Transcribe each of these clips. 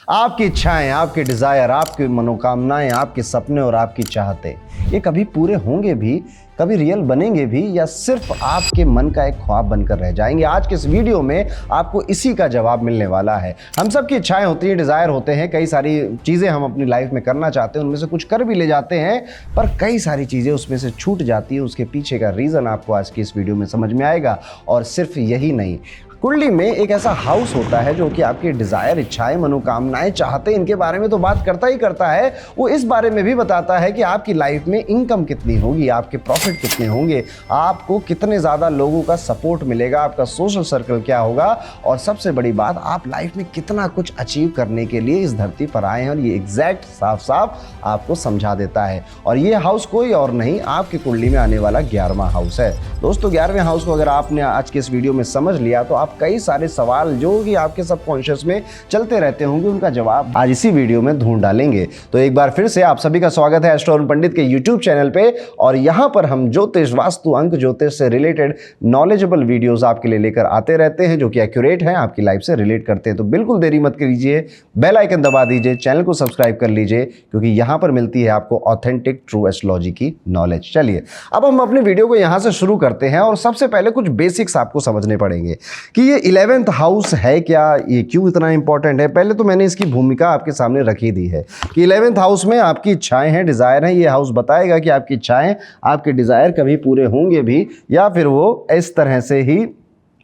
आपकी इच्छाएं, आपके डिज़ायर, आपकी मनोकामनाएं, आपके सपने और आपकी चाहते ये कभी पूरे होंगे भी, कभी रियल बनेंगे भी, या सिर्फ आपके मन का एक ख्वाब बनकर रह जाएंगे? आज के इस वीडियो में आपको इसी का जवाब मिलने वाला है। हम सब की इच्छाएं होती हैं, डिज़ायर होते हैं, कई सारी चीज़ें हम अपनी लाइफ में करना चाहते हैं, उनमें से कुछ कर भी ले जाते हैं, पर कई सारी चीज़ें उसमें से छूट जाती है। उसके पीछे का रीज़न आपको आज की इस वीडियो में समझ में आएगा। और सिर्फ यही नहीं, कुंडली में एक ऐसा हाउस होता है जो कि आपकी डिज़ायर, इच्छाएं, मनोकामनाएं, चाहते इनके बारे में तो बात करता ही करता है, वो इस बारे में भी बताता है कि आपकी लाइफ में इनकम कितनी होगी, आपके प्रॉफिट कितने होंगे, आपको कितने ज़्यादा लोगों का सपोर्ट मिलेगा, आपका सोशल सर्कल क्या होगा, और सबसे बड़ी बात, आप लाइफ में कितना कुछ अचीव करने के लिए इस धरती पर आए हैं। और ये एग्जैक्ट साफ साफ आपको समझा देता है। और ये हाउस कोई और नहीं, आपकी कुंडली में आने वाला 11वां हाउस है। दोस्तों, 11वें हाउस को अगर आपने आज के इस वीडियो में समझ लिया तो कई सारे सवाल जो कि आपके सबकॉन्शियस में चलते रहते होंगे, उनका जवाब आज इसी वीडियो में ढूंढ डालेंगे। तो एक बार फिर से आप सभी का स्वागत है एस्ट्रो अरुण पंडित के यूट्यूब चैनल पे। और यहां पर हम ज्योतिष, वास्तु, अंक ज्योतिष से रिलेटेड नॉलेजेबल वीडियोस आपके लिए लेकर आते रहते हैं, जो कि एक्यूरेट हैं, आपकी लाइफ से रिलेट करते हैं। तो बिल्कुल देरी मत कीजिए, बेल आइकन दबा दीजिए, चैनल को सब्सक्राइब कर लीजिए, क्योंकि यहां पर मिलती है आपको ऑथेंटिक ट्रू एस्ट्रोलॉजी की नॉलेज। चलिए अब हम अपने वीडियो को यहां से शुरू करते हैं। और सबसे पहले कुछ बेसिक्स आपको समझने पड़ेंगे कि ये 11th हाउस है क्या, ये क्यों इतना इंपॉर्टेंट है। पहले तो मैंने इसकी भूमिका आपके सामने रखी दी है कि 11th हाउस में आपकी इच्छाएं हैं, डिजायर हैं। ये हाउस बताएगा कि आपकी इच्छाएं, आपके डिजायर कभी पूरे होंगे भी, या फिर वो इस तरह से ही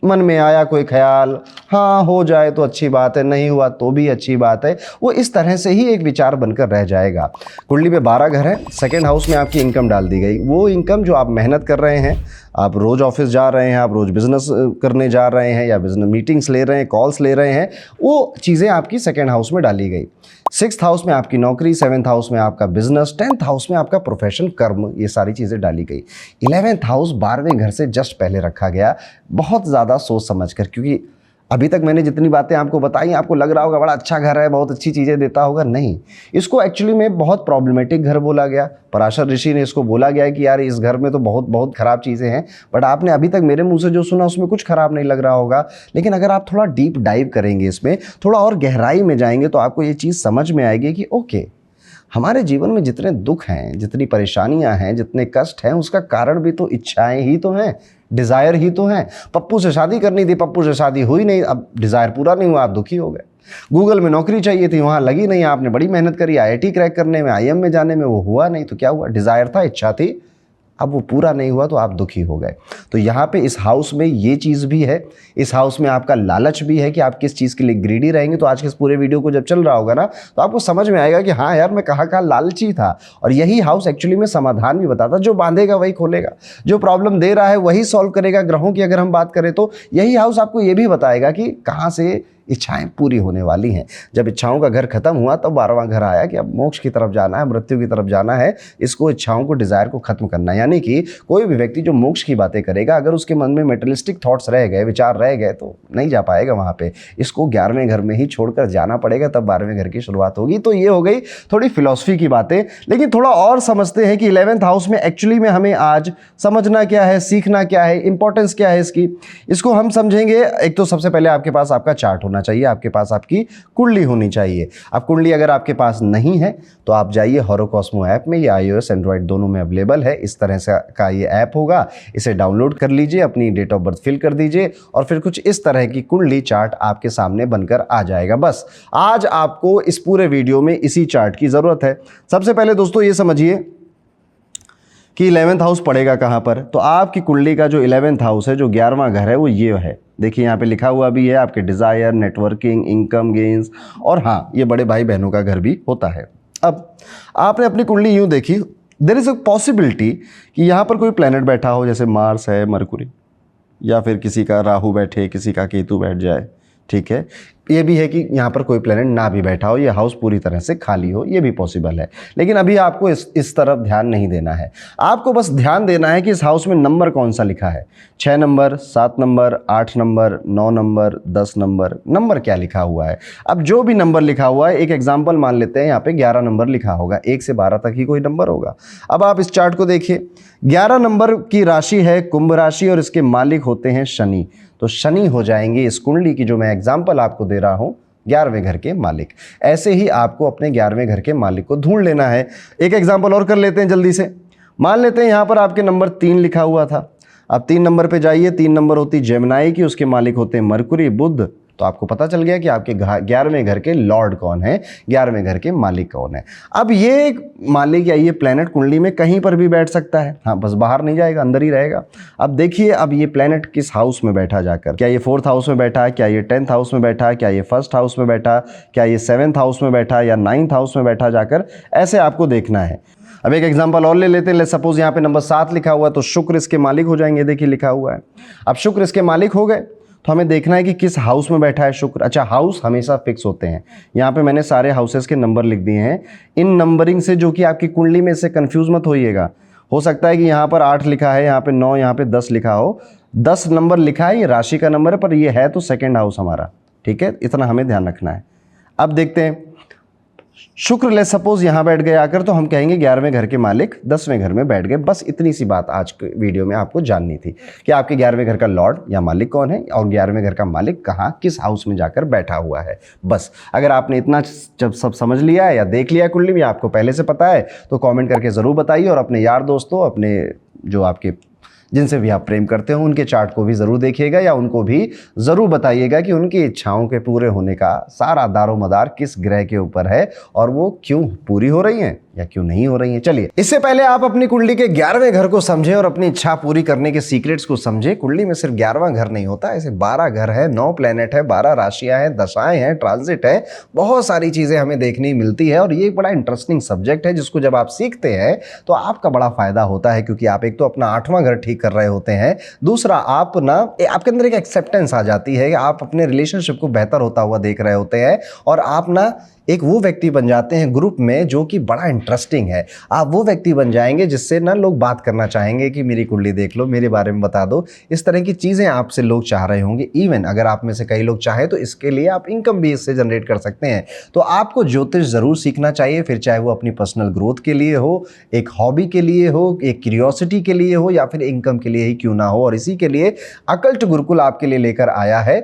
मन में आया कोई ख्याल, हाँ हो जाए तो अच्छी बात है, नहीं हुआ तो भी अच्छी बात है, वो इस तरह से ही एक विचार बनकर रह जाएगा। कुंडली में 12 घर है। सेकंड हाउस में आपकी इनकम डाल दी गई। वो इनकम जो आप मेहनत कर रहे हैं, आप रोज ऑफिस जा रहे हैं, आप रोज बिजनेस करने जा रहे हैं, या बिजनेस मीटिंग्स ले रहे हैं, कॉल्स ले रहे हैं, वो चीज़ें आपकी सेकंड हाउस में डाली गई। 6th हाउस में आपकी नौकरी, 7th हाउस में आपका बिजनेस, 10th हाउस में आपका प्रोफेशन, कर्म, ये सारी चीज़ें डाली गई। 11th हाउस 12वें घर से जस्ट पहले रखा गया, बहुत ज़्यादा सोच समझकर, क्योंकि अभी तक मैंने जितनी बातें आपको बताई, आपको लग रहा होगा बड़ा अच्छा घर है, बहुत अच्छी चीज़ें देता होगा। नहीं, इसको एक्चुअली में बहुत प्रॉब्लमेटिक घर बोला गया। पराशर ऋषि ने इसको बोला गया है कि यार इस घर में तो बहुत बहुत खराब चीज़ें हैं। बट आपने अभी तक मेरे मुंह से जो सुना उसमें कुछ खराब नहीं लग रहा होगा। लेकिन अगर आप थोड़ा डीप डाइव करेंगे, इसमें थोड़ा और गहराई में जाएंगे, तो आपको ये चीज़ समझ में आएगी कि ओके, हमारे जीवन में जितने दुख हैं, जितनी परेशानियां हैं, जितने कष्ट हैं, उसका कारण भी तो इच्छाएं ही तो हैं, डिज़ायर ही तो हैं। पप्पू से शादी करनी थी, पप्पू से शादी हुई नहीं, अब डिज़ायर पूरा नहीं हुआ, आप दुखी हो गए। गूगल में नौकरी चाहिए थी, वहाँ लगी नहीं, आपने बड़ी मेहनत करी IIT क्रैक करने में, IIM में जाने में, वो हुआ नहीं, तो क्या हुआ? डिज़ायर था, इच्छा थी, अब वो पूरा नहीं हुआ तो आप दुखी हो गए। तो यहाँ पे इस हाउस में ये चीज़ भी है, इस हाउस में आपका लालच भी है कि आप किस चीज़ के लिए ग्रीडी रहेंगे। तो आज के इस पूरे वीडियो को जब चल रहा होगा ना, तो आपको समझ में आएगा कि हाँ यार, मैं कहाँ लालची था। और यही हाउस एक्चुअली में समाधान भी बताता, जो बांधेगा वही खोलेगा, जो प्रॉब्लम दे रहा है वही सॉल्व करेगा। ग्रहों की अगर हम बात करें तो यही हाउस आपको ये भी बताएगा कि कहाँ से इच्छाएं पूरी होने वाली हैं। जब इच्छाओं का घर खत्म हुआ, तब 12वां घर आया कि अब मोक्ष की तरफ जाना है, मृत्यु की तरफ जाना है, इसको इच्छाओं को, डिज़ायर को खत्म करना है। यानी कि कोई भी व्यक्ति जो मोक्ष की बातें करेगा, अगर उसके मन में मेटेरियलिस्टिक थॉट्स रह गए, विचार रह गए, तो नहीं जा पाएगा वहाँ पे। इसको 11वें घर में ही छोड़कर जाना पड़ेगा, तब 12वें घर की शुरुआत होगी। तो ये हो गई थोड़ी फिलॉसफी की बातें। लेकिन थोड़ा और समझते हैं कि 11th हाउस में एक्चुअली में हमें आज समझना क्या है, सीखना क्या है, इंपॉर्टेंस क्या है इसकी, इसको हम समझेंगे। एक तो सबसे पहले आपके पास आपका चार्ट होना चाहिए, आपके पास आपकी कुंडली होनी चाहिए। अब कुंडली अगर आपके पास नहीं है तो आप जाइए होरोकॉस्मो ऐप में, ये iOS एंड्रॉइड दोनों में अवेलेबल है। इस तरह से का ये ऐप होगा, इसे डाउनलोड कर लीजिए, अपनी डेट ऑफ बर्थ फिल कर दीजिए, और फिर कुछ इस तरह की कुंडली चार्ट आपके सामने बनकर आ जाएगा। बस आज आपको इस पूरे वीडियो में इसी चार्ट की जरूरत है। सबसे पहले दोस्तों ये समझिए कि 11th हाउस पड़ेगा कहाँ पर। तो आपकी कुंडली का जो 11th हाउस है, जो 11वां घर है, वो ये है। देखिए यहाँ पे लिखा हुआ भी है, आपके डिज़ायर, नेटवर्किंग, इनकम गेन्स, और हाँ, ये बड़े भाई बहनों का घर भी होता है। अब आपने अपनी कुंडली यूँ देखी, देयर इज़ अ पॉसिबिलिटी कि यहाँ पर कोई प्लैनेट बैठा हो, जैसे मार्स है, मरकुरी, या फिर किसी का राहु बैठे, किसी का केतु बैठ जाए। ठीक है, ये भी है कि यहाँ पर कोई प्लेनेट ना भी बैठा हो, ये हाउस पूरी तरह से खाली हो, ये भी पॉसिबल है। लेकिन अभी आपको इस तरफ ध्यान नहीं देना है। आपको बस ध्यान देना है कि इस हाउस में नंबर कौन सा लिखा है। 6 number, 7 number, 8 number, 9 number, 10 number, number क्या लिखा हुआ है। अब जो भी नंबर लिखा हुआ है, एक एग्जाम्पल मान लेते हैं, यहाँ पे 11 नंबर लिखा होगा, 1 से 12 तक ही कोई नंबर होगा। अब आप इस चार्ट को देखिए, 11 नंबर की राशि है कुंभ राशि, और इसके मालिक होते हैं शनि। तो शनि हो जाएंगे इस कुंडली की, जो मैं एग्जाम्पल आपको दे रहा हूं, 11वें घर के मालिक। ऐसे ही आपको अपने 11वें घर के मालिक को ढूंढ लेना है। एक एग्जाम्पल और कर लेते हैं जल्दी से। मान लेते हैं यहाँ पर आपके नंबर 3 लिखा हुआ था। अब 3 नंबर पे जाइए, 3 नंबर होती जेमिनी की, उसके मालिक होते हैं मरकुरी, बुध। तो आपको पता चल गया कि आपके 11वें घर के लॉर्ड कौन है, 11वें घर के मालिक कौन है। अब ये मालिक या ये प्लैनेट कुंडली में कहीं पर भी बैठ सकता है, हाँ, बस बाहर नहीं जाएगा, अंदर ही रहेगा। अब देखिए, अब ये प्लैनेट किस हाउस में बैठा जाकर, क्या ये 4th हाउस में बैठा, क्या ये 10th हाउस में बैठा, क्या ये 1st हाउस में बैठा, क्या ये 7th हाउस में बैठा या 9th हाउस में बैठा जाकर, ऐसे आपको देखना है। अब एक एग्जांपल और ले लेते हैं। सपोज यहाँ पे नंबर 7 लिखा हुआ है, तो शुक्र इसके मालिक हो जाएंगे। देखिए लिखा हुआ है। अब शुक्र इसके मालिक हो गए, तो हमें देखना है कि किस हाउस में बैठा है शुक्र। अच्छा, हाउस हमेशा फिक्स होते हैं। यहाँ पे मैंने सारे हाउसेस के नंबर लिख दिए हैं। इन नंबरिंग से जो कि आपकी कुंडली में से कंफ्यूज मत होइएगा। हो सकता है कि यहाँ पर 8 लिखा है, यहाँ पे 9, यहाँ पे 10 लिखा हो। 10 नंबर लिखा है, ये राशि का नंबर है, पर ये है तो 2nd हाउस हमारा, ठीक है, इतना हमें ध्यान रखना है। अब देखते हैं, शुक्र ले सपोज यहाँ बैठ गए आकर, तो हम कहेंगे 11वें घर के मालिक 10वें घर में बैठ गए। बस इतनी सी बात आज के वीडियो में आपको जाननी थी कि आपके 11वें घर का लॉर्ड या मालिक कौन है और 11वें घर का मालिक कहाँ, किस हाउस में जाकर बैठा हुआ है। बस अगर आपने इतना जब सब समझ लिया है या देख लिया कुंडली में, आपको पहले से पता है, तो कॉमेंट करके ज़रूर बताइए। और अपने यार दोस्तों, अपने जो आपके जिनसे भी आप प्रेम करते हो, उनके चार्ट को भी ज़रूर देखिएगा या उनको भी ज़रूर बताइएगा कि उनकी इच्छाओं के पूरे होने का सारा दारोमदार किस ग्रह के ऊपर है और वो क्यों पूरी हो रही हैं या क्यों नहीं हो रही हैं। चलिए, इससे पहले आप अपनी कुंडली के 11वें घर को समझें और अपनी इच्छा पूरी करने के सीक्रेट्स को समझें। कुंडली में सिर्फ 11वां घर नहीं होता, ऐसे 12 घर है, 9 प्लेनेट है, 12 राशियां हैं, दशाएं हैं, ट्रांजिट है, बहुत सारी चीज़ें हमें देखने मिलती है। और ये एक बड़ा इंटरेस्टिंग सब्जेक्ट है जिसको जब आप सीखते हैं तो आपका बड़ा फायदा होता है, क्योंकि आप एक तो अपना 8वां घर ठीक कर रहे होते हैं, दूसरा आप ना आपके अंदर एक एक्सेप्टेंस आ जाती है कि आप अपने रिलेशनशिप को बेहतर होता हुआ देख रहे होते हैं और आप ना एक वो व्यक्ति बन जाते हैं ग्रुप में जो कि बड़ा इंटरेस्टिंग है। आप वो व्यक्ति बन जाएंगे जिससे ना लोग बात करना चाहेंगे कि मेरी कुंडली देख लो, मेरे बारे में बता दो। इस तरह की चीज़ें आपसे लोग चाह रहे होंगे। इवन अगर आप में से कई लोग चाहें तो इसके लिए आप इनकम भी इससे जनरेट कर सकते हैं। तो आपको ज्योतिष ज़रूर सीखना चाहिए, फिर चाहे वो अपनी पर्सनल ग्रोथ के लिए हो, एक हॉबी के लिए हो, एक क्यूरियोसिटी के लिए हो या फिर इनकम के लिए ही क्यों ना हो। और इसी के लिए अकल्ट गुरुकुल आपके लिए लेकर आया है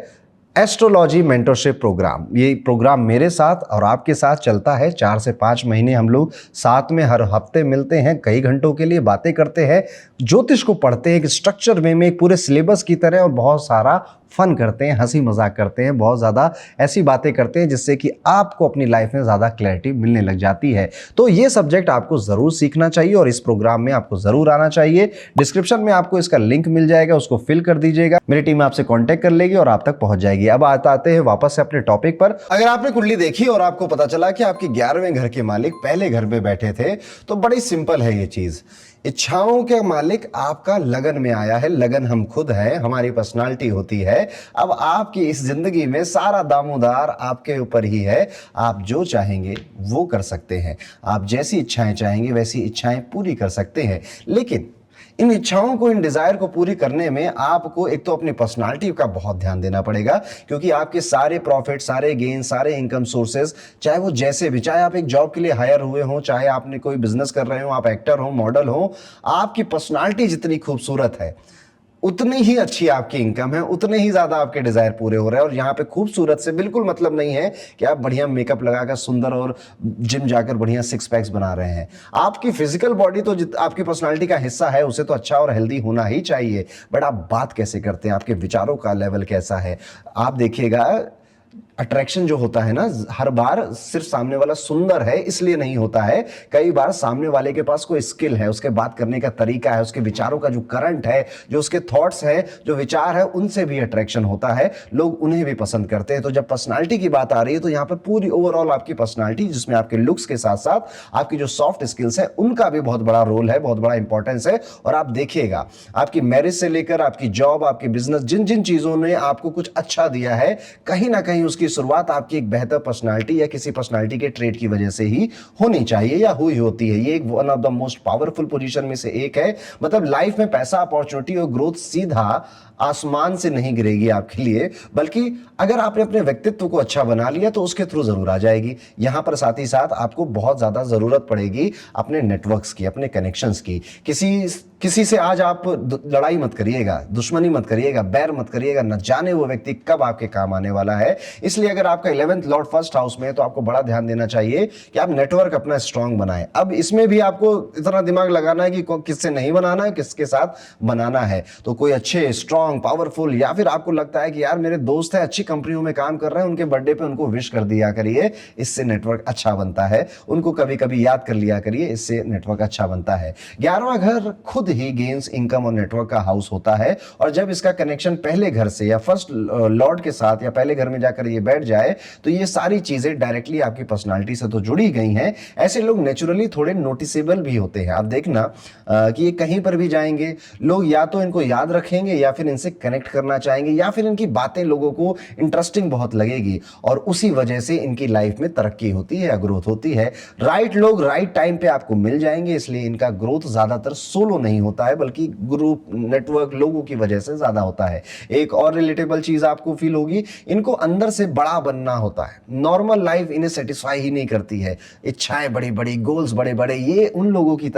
एस्ट्रोलॉजी मेंटरशिप प्रोग्राम। ये प्रोग्राम मेरे साथ और आपके साथ चलता है 4 से 5 महीने। हम लोग साथ में हर हफ्ते मिलते हैं, कई घंटों के लिए बातें करते हैं, ज्योतिष को पढ़ते हैं एक स्ट्रक्चर वे में, एक पूरे सिलेबस की तरह, और बहुत सारा फन करते हैं, हंसी मजाक करते हैं, बहुत ज़्यादा ऐसी बातें करते हैं जिससे कि आपको अपनी लाइफ में ज़्यादा क्लैरिटी मिलने लग जाती है। तो ये सब्जेक्ट आपको ज़रूर सीखना चाहिए और इस प्रोग्राम में आपको ज़रूर आना चाहिए। डिस्क्रिप्शन में आपको इसका लिंक मिल जाएगा, उसको फिल कर दीजिएगा, मेरी टीम आपसे कॉन्टैक्ट कर लेगी और आप तक पहुंच जाएगी। अब आते हैं वापस से अपने टॉपिक पर। अगर आपने कुंडली देखी और आपको पता चला कि आपके 11वें घर के मालिक पहले घर में बैठे थे, तो बड़ी सिंपल है ये चीज़। इच्छाओं के मालिक आपका लगन में आया है। लगन हम खुद हैं, हमारी पर्सनालिटी होती है। अब आपकी इस जिंदगी में सारा दामोदार आपके ऊपर ही है। आप जो चाहेंगे वो कर सकते हैं, आप जैसी इच्छाएं चाहेंगे वैसी इच्छाएं पूरी कर सकते हैं। लेकिन इन इच्छाओं को, इन डिजायर को पूरी करने में आपको एक तो अपनी पर्सनालिटी का बहुत ध्यान देना पड़ेगा, क्योंकि आपके सारे प्रॉफिट, सारे गेन, सारे इनकम सोर्सेज, चाहे वो जैसे भी, चाहे आप एक जॉब के लिए हायर हुए हो, चाहे आपने कोई बिजनेस कर रहे हो, आप एक्टर हो, मॉडल हो, आपकी पर्सनालिटी जितनी खूबसूरत है उतनी ही अच्छी आपकी इनकम है, उतने ही ज्यादा आपके डिजायर पूरे हो रहे हैं। और यहाँ पे खूबसूरत से बिल्कुल मतलब नहीं है कि आप बढ़िया मेकअप लगाकर सुंदर और जिम जाकर बढ़िया 6 पैक्स बना रहे हैं। आपकी फिजिकल बॉडी तो आपकी पर्सनालिटी का हिस्सा है, उसे तो अच्छा और हेल्दी होना ही चाहिए, बट आप बात कैसे करते हैं, आपके विचारों का लेवल कैसा है। आप देखिएगा, अट्रैक्शन जो होता है ना, हर बार सिर्फ सामने वाला सुंदर है इसलिए नहीं होता है। कई बार सामने वाले के पास कोई स्किल है, उसके बात करने का तरीका है, उसके विचारों का जो करंट है, जो उसके थॉट्स है, जो विचार है, उनसे भी अट्रैक्शन होता है, लोग उन्हें भी पसंद करते हैं। तो जब पर्सनालिटी की बात आ रही है तो यहाँ पर पूरी ओवरऑल आपकी पर्सनालिटी, जिसमें आपके लुक्स के साथ साथ आपकी जो सॉफ्ट स्किल्स है उनका भी बहुत बड़ा रोल है, बहुत बड़ा इंपॉर्टेंस है। और आप देखिएगा, आपकी मैरिज से लेकर आपकी जॉब, आपकी बिजनेस, जिन जिन चीजों ने आपको कुछ अच्छा दिया है, कहीं ना कहीं उसकी शुरुआत आपकी एक बेहतर पर्सनालिटी या किसी पर्सनालिटी के ट्रेड की वजह से ही होनी चाहिए या हुई होती है। ये एक one of the most powerful position में से एक है। मतलब लाइफ में पैसा, अपॉर्चुनिटी और ग्रोथ सीधा आसमान से नहीं गिरेगी आपके लिए, बल्कि अगर आपने अपने व्यक्तित्व को अच्छा बना लिया तो उसके थ्रू जरूर आ जाएगी। यहां पर साथ ही साथ आपको बहुत ज्यादा जरूरत पड़ेगी अपने नेटवर्क्स की, अपने कनेक्शंस की। किसी किसी से आज आप लड़ाई मत करिएगा, दुश्मनी मत करिएगा, बैर मत करिएगा, न जाने वो व्यक्ति कब आपके काम आने वाला है। इसलिए अगर आपका 11th लॉर्ड फर्स्ट हाउस में है तो आपको बड़ा ध्यान देना चाहिए कि आप नेटवर्क अपना स्ट्रांग बनाएं। अब इसमें भी आपको इतना दिमाग लगाना है कि किससे नहीं बनाना है, किसके साथ बनाना है। तो कोई अच्छे स्ट्रांग पावरफुल, या फिर आपको लगता है कि यार मेरे दोस्त है अच्छी कंपनियों में काम कर रहे हैं, उनके बर्थडे पे उनको विश कर दिया करिए, इससे नेटवर्क अच्छा बनता है। उनको कभी कभी याद कर लिया करिए, इससे नेटवर्क अच्छा बनता है। 11वां घर खुद ही गेन्स इनकम और नेटवर्क का हाउस होता है, और जब इसका कनेक्शन पहले घर से या फर्स्ट लॉर्ड के साथ या पहले घर में जाकर ये बैठ जाए तो ये सारी चीजें डायरेक्टली आपकी पर्सनालिटी से तो जुड़ी गई हैं। ऐसे लोग नेचुरली थोड़े नोटिसेबल भी होते हैं। आप देखना कि ये कहीं पर भी जाएंगे, लोग या तो इनको याद रखेंगे या फिर इनसे कनेक्ट करना चाहेंगे, या फिर इनकी बातें लोगों को इंटरेस्टिंग बहुत लगेगी, और उसी वजह से इनकी लाइफ में तरक्की होती है या ग्रोथ होती है। राइट लोग राइट टाइम पे आपको मिल जाएंगे, इसलिए इनका ग्रोथ ज्यादातर सोलो नहीं होता है बल्कि ग्रुप नेटवर्क लोगों की वजह से ज्यादा होता है। एक और रिलेटेबल चीज आपको फील होगी, इनको अंदर से बड़ा बनना होता है। नॉर्मल लाइफ इन्हें सेटिस्फाई ही नहीं करती है। इच्छाएं बड़ी बड़ी, गोल्स बड़े बड़े, ये उन लोगों की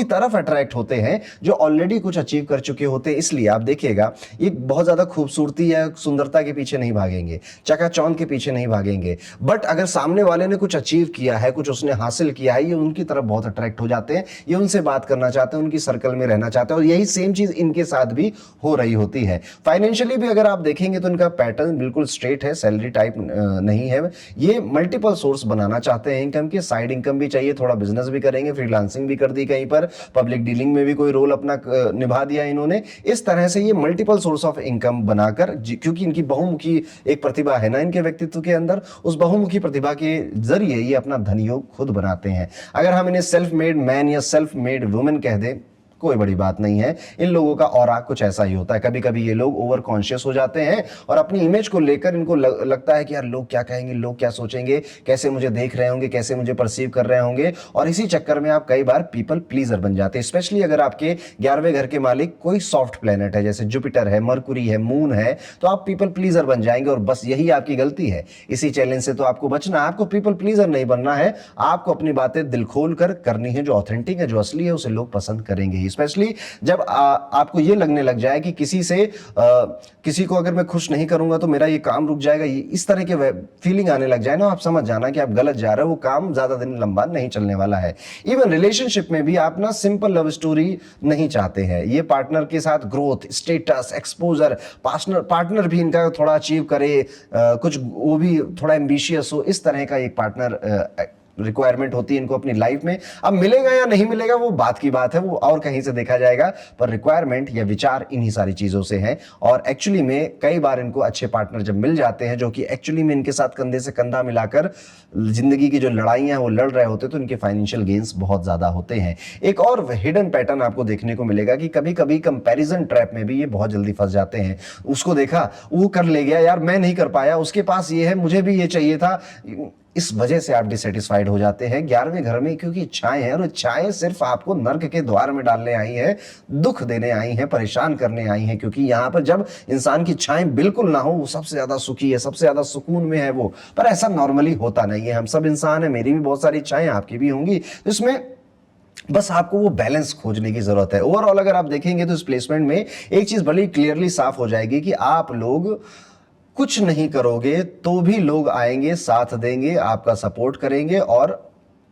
तरफ अट्रैक्ट होते हैं जो ऑलरेडी कुछ अचीव कर चुके होते हैं। इसलिए आप देखिएगा ये बहुत ज्यादा खूबसूरती या सुंदरता के पीछे नहीं भागेंगे, चकाचौंध के पीछे नहीं भागेंगे, बट अगर सामने वाले ने कुछ अचीव किया है, कुछ उसने हासिल किया है, ये उनकी तरफ बहुत अट्रैक्ट हो जाते हैं, ये उनसे बात करना चाहते हैं, उनकी सर्कल में रहना चाहते हैं। और यही सेम चीज इनके साथ भी हो रही होती है। फाइनेंशियली भी अगर आप देखेंगे तो इनका पैटर्न बिल्कुल स्ट्रेट है, सैलरी टाइप नहीं है। ये मल्टीपल सोर्स बनाना चाहते हैं इनकम के, साइड इनकम भी चाहिए, थोड़ा बिजनेस भी करेंगे, फ्रीलांसिंग भी कर दी कहीं पर, पब्लिक डीलिंग में भी कोई रोल अपना निभा दिया इन्होंने। इस तरह से ये मल्टीपल सोर्स ऑफ इनकम बनाकर, क्योंकि इनकी बहुमुखी एक प्रतिभा है ना इनके व्यक्तित्व के अंदर, उस बहुमुखी प्रतिभा के जरिए ये अपना धन योग खुद बनाते हैं। अगर हम इन्हें सेल्फ मेड मैन या सेल्फ मेड वुमेन कह दें, कोई बड़ी बात नहीं है। इन लोगों का ऑरा कुछ ऐसा ही होता है। कभी कभी ये लोग ओवर कॉन्शियस हो जाते हैं और अपनी इमेज को लेकर इनको लगता है कि यार लोग क्या कहेंगे, लोग क्या सोचेंगे, कैसे मुझे देख रहे होंगे, कैसे मुझे परसीव कर रहे होंगे, और इसी चक्कर में आप कई बार पीपल प्लीजर बन जाते हैं। स्पेशली अगर आपके 11वें घर के मालिक कोई सॉफ्ट प्लेनेट है, जैसे जुपिटर है, मरकुरी है, मून है, तो आप पीपल प्लीजर बन जाएंगे, और बस यही आपकी गलती है। इसी चैलेंज से तो आपको बचना है। आपको पीपल प्लीजर नहीं बनना है, आपको अपनी बातें दिल खोल कर करनी है। जो ऑथेंटिक है, जो असली है, उसे लोग पसंद करेंगे। स्पेशली जब आपको ये लगने लग जाए कि किसी को अगर मैं खुश नहीं करूंगा तो मेरा ये काम रुक जाएगा, इस तरह के फीलिंग आने लग जाए ना, आप समझ जाना कि आप गलत जा रहे हो, वो काम ज्यादा दिन लंबा नहीं चलने वाला है। इवन रिलेशनशिप में भी आप ना सिंपल लव स्टोरी नहीं चाहते हैं। ये पार्टनर के साथ ग्रोथ, स्टेटस, एक्सपोजर, पार्टनर भी इनका थोड़ा अचीव करे, कुछ वो भी थोड़ा एम्बिशियस हो, इस तरह का एक पार्टनर रिक्वायरमेंट होती है इनको अपनी लाइफ में। अब मिलेगा या नहीं मिलेगा वो बात की बात है, वो और कहीं से देखा जाएगा, पर रिक्वायरमेंट या विचार इन्हीं सारी चीजों से है। और एक्चुअली में कई बार इनको अच्छे पार्टनर जब मिल जाते हैं जो कि एक्चुअली में इनके साथ कंधे से कंधा मिलाकर जिंदगी की जो लड़ाइयां वो लड़ रहे होते, तो इनके फाइनेंशियल गेन्स बहुत ज्यादा होते हैं। एक और हिडन पैटर्न आपको देखने को मिलेगा कि कभी कभी कंपैरिजन ट्रैप में भी ये बहुत जल्दी फंस जाते हैं। उसको देखा, वो कर ले गया, यार मैं नहीं कर पाया, उसके पास ये है, मुझे भी ये चाहिए था, इस वजह से आप डिसैटिस्फाइड हो जाते हैं। 11वें घर में क्योंकि इच्छाएं हैं, और इच्छाएं सिर्फ आपको नर्क के द्वार में डालने आई हैं, दुख देने आई हैं, परेशान करने आई हैं। क्योंकि यहां पर जब इंसान की इच्छाएं बिल्कुल ना हो, वो सबसे ज्यादा सुखी है, सबसे ज्यादा सुकून में है वो। पर ऐसा नॉर्मली होता नहीं है। हम सब इंसान हैं, मेरी भी बहुत सारी इच्छाएं, आपकी भी होंगी। तो इसमें बस आपको वो बैलेंस खोजने की जरूरत है। ओवरऑल अगर आप देखेंगे तो इस प्लेसमेंट में एक चीज बड़ी क्लियरली साफ हो जाएगी कि आप लोग कुछ नहीं करोगे तो भी लोग आएंगे, साथ देंगे, आपका सपोर्ट करेंगे और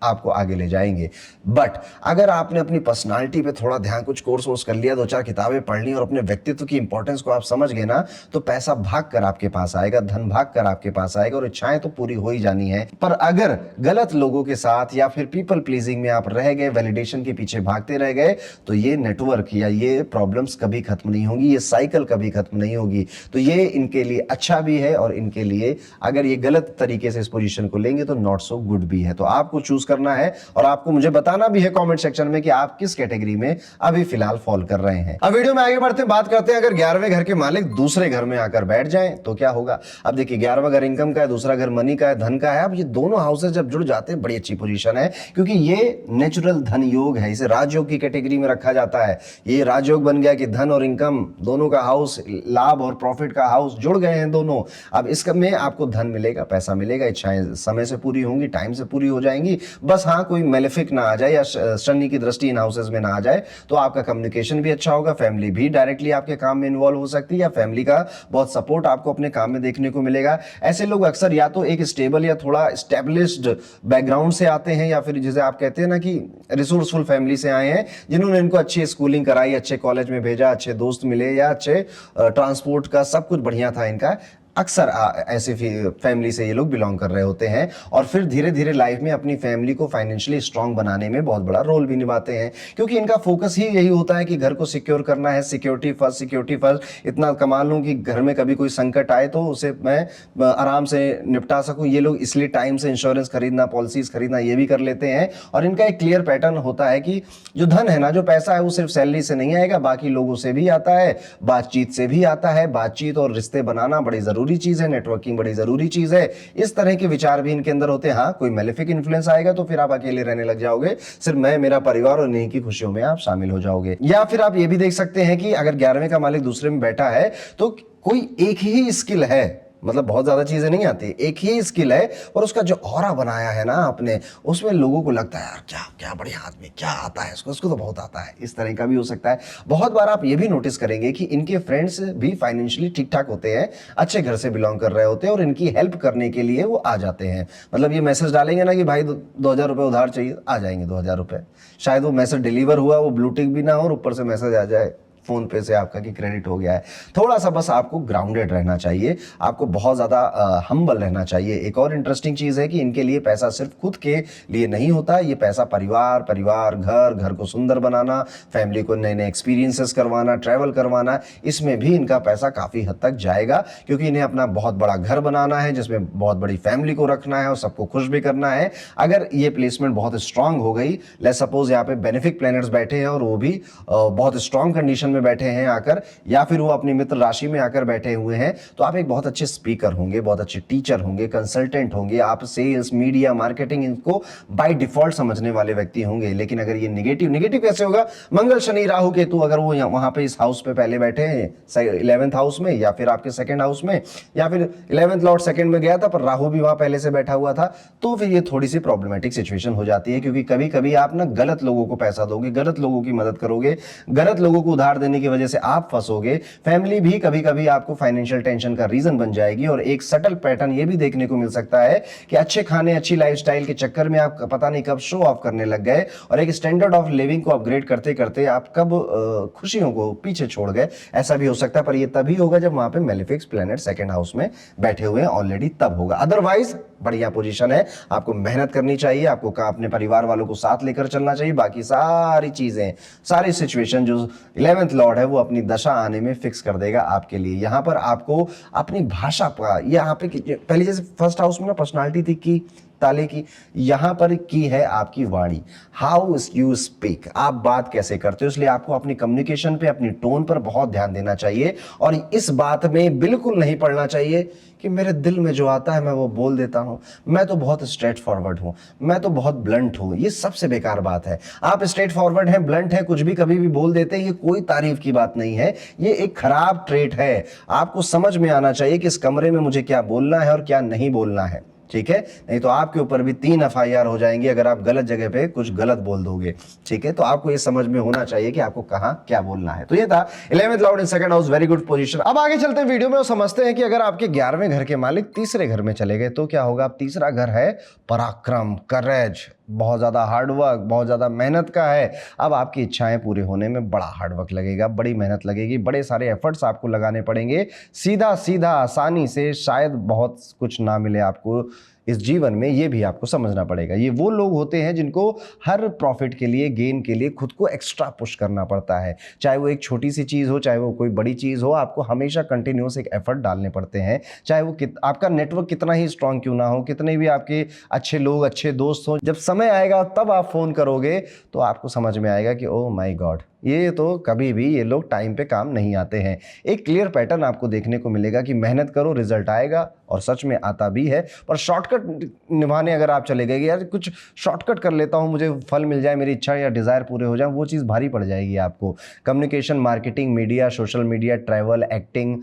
आपको आगे ले जाएंगे। बट अगर आपने अपनी पर्सनालिटी पे थोड़ा ध्यान, कुछ कोर्स कर लिया, 2-4 किताबें पढ़ ली और अपने व्यक्तित्व की इंपॉर्टेंस को आप समझ गए ना, तो पैसा भाग कर आपके पास आएगा, धन भाग कर आपके पास आएगा, और इच्छाएं तो पूरी हो ही जानी है। पर अगर गलत लोगों के साथ या फिर पीपल प्लीजिंग में आप रह गए, वैलिडेशन के पीछे भागते रह गए, तो ये नेटवर्क या ये प्रॉब्लम्स कभी खत्म नहीं होंगी, ये साइकिल कभी खत्म नहीं होगी। तो ये इनके लिए अच्छा भी है, और इनके लिए अगर ये गलत तरीके से इस पोजीशन को लेंगे तो नॉट सो गुड भी है। तो आपको चूज करना है, और आपको मुझे बताना भी है कमेंट सेक्शन में कि आप किस कैटेगरी में अभी फिलहाल फॉल कर रहे हैं। अब वीडियो में आगे बढ़ते हैं, बात करते हैं अगर 11वें घर के मालिक दूसरे घर में आकर बैठ जाएं तो क्या होगा। अब देखिए 11वां घर इनकम का है, दूसरा घर मनी का है, धन का है। अब ये दोनों हाउसेस जब जुड़ जाते हैं बड़ी अच्छी पोजीशन है, क्योंकि ये नेचुरल धन योग है, इसे राजयोग की कैटेगरी में रखा जाता है। ये राजयोग बन गया कि धन और इनकम दोनों का हाउस, लाभ और प्रॉफिट का हाउस जुड़ गए हैं दोनों। अब इसमें आपको धन मिलेगा, पैसा मिलेगा, इच्छाएं समय से पूरी होंगी, टाइम से पूरी हो जाएंगी। बस हाँ कोई मेलेफिक ना आ जाए या शनि की दृष्टि इन हाउसेज में ना आ जाए, तो आपका कम्युनिकेशन भी अच्छा होगा, फैमिली भी डायरेक्टली आपके काम में इन्वॉल्व हो सकती है, या फैमिली का बहुत सपोर्ट आपको अपने काम में देखने को मिलेगा। ऐसे लोग अक्सर या तो एक स्टेबल या थोड़ा स्टेब्लिश्ड बैकग्राउंड से आते हैं, या फिर जिसे आप कहते हैं ना कि रिसोर्सफुल फैमिली से आए हैं, जिन्होंने इनको अच्छी स्कूलिंग कराई, अच्छे कॉलेज में भेजा, अच्छे दोस्त मिले, या अच्छे ट्रांसपोर्ट का सब कुछ बढ़िया था इनका। अक्सर ऐसे फैमिली से ये लोग बिलोंग कर रहे होते हैं, और फिर धीरे धीरे लाइफ में अपनी फैमिली को फाइनेंशियली स्ट्रांग बनाने में बहुत बड़ा रोल भी निभाते हैं, क्योंकि इनका फोकस ही यही होता है कि घर को सिक्योर करना है, सिक्योरिटी फर्स्ट, सिक्योरिटी फर्स्ट, इतना कमा लूं कि घर में कभी कोई संकट आए तो उसे मैं आराम से निपटा सकूं। ये लोग इसलिए टाइम से इंश्योरेंस खरीदना, पॉलिसीज खरीदना ये भी कर लेते हैं, और इनका एक क्लियर पैटर्न होता है कि जो धन है ना, जो पैसा है, वो सिर्फ सैलरी से नहीं आएगा, बाकी लोगों से भी आता है, बातचीत से भी आता है। बातचीत और रिश्ते बनाना बड़ी जरूरी चीज है, नेटवर्किंग बड़ी जरूरी चीज है। इस तरह के विचार भी इनके अंदर होते हैं। हाँ, कोई मेलेफिक इन्फ्लुएंस आएगा तो फिर आप अकेले रहने लग जाओगे, सिर्फ मैं, मेरा परिवार और इन्हीं की खुशियों में आप शामिल हो जाओगे। या फिर आप ये भी देख सकते हैं कि अगर 11वें का मालिक दूसरे में बैठा है तो कोई एक ही स्किल है, मतलब बहुत ज्यादा चीजें नहीं आती, एक ही स्किल है, और उसका जो ऑरा बनाया है ना आपने, उसमें लोगों को लगता है यार क्या क्या बढ़िया आदमी, क्या आता है उसको तो बहुत आता है। इस तरह का भी हो सकता है। बहुत बार आप ये भी नोटिस करेंगे कि इनके फ्रेंड्स भी फाइनेंशियली ठीक ठाक होते हैं, अच्छे घर से बिलोंग कर रहे होते हैं, और इनकी हेल्प करने के लिए वो आ जाते हैं। मतलब ये मैसेज डालेंगे ना कि भाई 2000 रुपये उधार चाहिए, आ जाएंगे 2000 रुपये। शायद वो मैसेज डिलीवर हुआ, वो ब्लू टिक भी ना हो, और ऊपर से मैसेज आ जाए फोन पे से आपका कि क्रेडिट हो गया है। थोड़ा सा बस आपको ग्राउंडेड रहना चाहिए, आपको बहुत ज्यादा हम्बल रहना चाहिए। एक और इंटरेस्टिंग चीज है कि इनके लिए पैसा सिर्फ खुद के लिए नहीं होता, ये पैसा परिवार, घर को सुंदर बनाना, फैमिली को नए नए एक्सपीरियंसेस करवाना, ट्रैवल करवाना, इसमें भी इनका पैसा काफी हद तक जाएगा, क्योंकि इन्हें अपना बहुत बड़ा घर बनाना है जिसमें बहुत बड़ी फैमिली को रखना है और सबको खुश भी करना है। अगर ये प्लेसमेंट बहुत स्ट्रांग हो गई, लेट्स सपोज यहाँ पे बेनिफिक प्लैनेट्स बैठे हैं और वो भी बहुत स्ट्रांग कंडीशन में बैठे हैं आकर, या फिर वो अपनी मित्र राशि में आकर बैठे हुए हैं, तो आप एक बहुत अच्छे स्पीकर होंगे, बहुत अच्छे टीचर होंगे, कंसल्टेंट होंगे, आप सेल्स, मीडिया, मार्केटिंग इनको बाय डिफॉल्ट समझने वाले व्यक्ति होंगे। लेकिन अगर ये नेगेटिव कैसे होगा? मंगल, शनि, राहु, केतु अगर वो वहां पे इस हाउस पे पहले बैठे हैं, 11th हाउस में, या फिर आपके 2nd हाउस में, या फिर 11th लॉर्ड 2nd में गया था पर राहु भी वहां पहले से बैठा हुआ था, तो फिर ये थोड़ी सी प्रॉब्लमेटिक सिचुएशन हो जाती है। क्योंकि कभी कभी आप ना गलत लोगों को पैसा दोगे, गलत लोगों की मदद करोगे, गलत लोगों को उधार देने की वजह से आप फंसोगे। फैमिली भी कभी कभी आपको फाइनेंशियल टेंशन का रीजन बन जाएगी। और एक सटल पैटर्न ये भी देखने को मिल सकता है कि अच्छे खाने, अच्छी लाइफस्टाइल के चक्कर में आप पता नहीं कब शो ऑफ करने लग गए, और एक स्टैंडर्ड ऑफ लिविंग को अपग्रेड करते करते आप कब खुशियों को पीछे छोड़ गए। ऐसा भी हो सकता है, पर ये तभी होगा जब वहां पे मेलेफिक्स प्लैनेट 2nd हाउस में बैठे हुए हैं ऑलरेडी, तब होगा। अदरवाइज बढ़िया पोजीशन है, आपको मेहनत करनी चाहिए, आपको अपने परिवार वालों को साथ लेकर चलना चाहिए। बाकी सारी चीजें, सारी सिचुएशन जो 11th लॉर्ड है वो अपनी दशा आने में फिक्स कर देगा आपके लिए। यहां पर आपको अपनी भाषा का, यहाँ पे पहले जैसे 1st हाउस में ना पर्सनालिटी थी की ताले की, यहां पर की है आपकी वाणी, हाउ यू स्पीक, आप बात कैसे करते हो। इसलिए आपको अपनी कम्युनिकेशन पे, अपनी टोन पर बहुत ध्यान देना चाहिए, और इस बात में बिल्कुल नहीं पड़ना चाहिए कि मेरे दिल में जो आता है मैं वो बोल देता हूं, मैं तो बहुत स्ट्रेट फॉरवर्ड हूं, मैं तो बहुत ब्लंट हूं। ये सबसे बेकार बात है। आप स्ट्रेट फॉरवर्ड हैं, ब्लंट है, कुछ भी कभी भी बोल देते हैं, ये कोई तारीफ की बात नहीं है, ये एक खराब ट्रेट है। आपको समझ में आना चाहिए कि इस कमरे में मुझे क्या बोलना है और क्या नहीं बोलना है, ठीक है? नहीं तो आपके ऊपर भी 3 FIR हो जाएंगी अगर आप गलत जगह पे कुछ गलत बोल दोगे, ठीक है? तो आपको ये समझ में होना चाहिए कि आपको कहां क्या बोलना है। तो ये था 11th लॉर्ड इन 2nd house, very good position. अब आगे चलते हैं वीडियो में और समझते हैं कि अगर आपके 11वें घर के मालिक तीसरे घर में चले गए तो क्या होगा। अब तीसरा घर है पराक्रम, करेज, बहुत ज़्यादा हार्डवर्क, बहुत ज़्यादा मेहनत का है। अब आपकी इच्छाएं पूरे होने में बड़ा हार्डवर्क लगेगा, बड़ी मेहनत लगेगी, बड़े सारे एफर्ट्स आपको लगाने पड़ेंगे। सीधा सीधा आसानी से शायद बहुत कुछ ना मिले आपको इस जीवन में, ये भी आपको समझना पड़ेगा। ये वो लोग होते हैं जिनको हर प्रॉफिट के लिए, गेन के लिए खुद को एक्स्ट्रा पुश करना पड़ता है। चाहे वो एक छोटी सी चीज़ हो, चाहे वो कोई बड़ी चीज़ हो, आपको हमेशा कंटिन्यूस एक एफर्ट डालने पड़ते हैं। चाहे वो आपका नेटवर्क कितना ही स्ट्रांग क्यों ना हो, कितने भी आपके अच्छे लोग, अच्छे दोस्त हो, जब समय आएगा तब आप फ़ोन करोगे तो आपको समझ में आएगा कि ओह माय गॉड, ये तो कभी भी ये लोग टाइम पे काम नहीं आते हैं। एक क्लियर पैटर्न आपको देखने को मिलेगा कि मेहनत करो, रिजल्ट आएगा, और सच में आता भी है। पर शॉर्टकट निभाने अगर आप चले गए, यार कुछ शॉर्टकट कर लेता हूँ, मुझे फल मिल जाए, मेरी इच्छा या डिज़ायर पूरे हो जाए, वो चीज़ भारी पड़ जाएगी आपको। Communication, marketing, media, social media, travel, acting,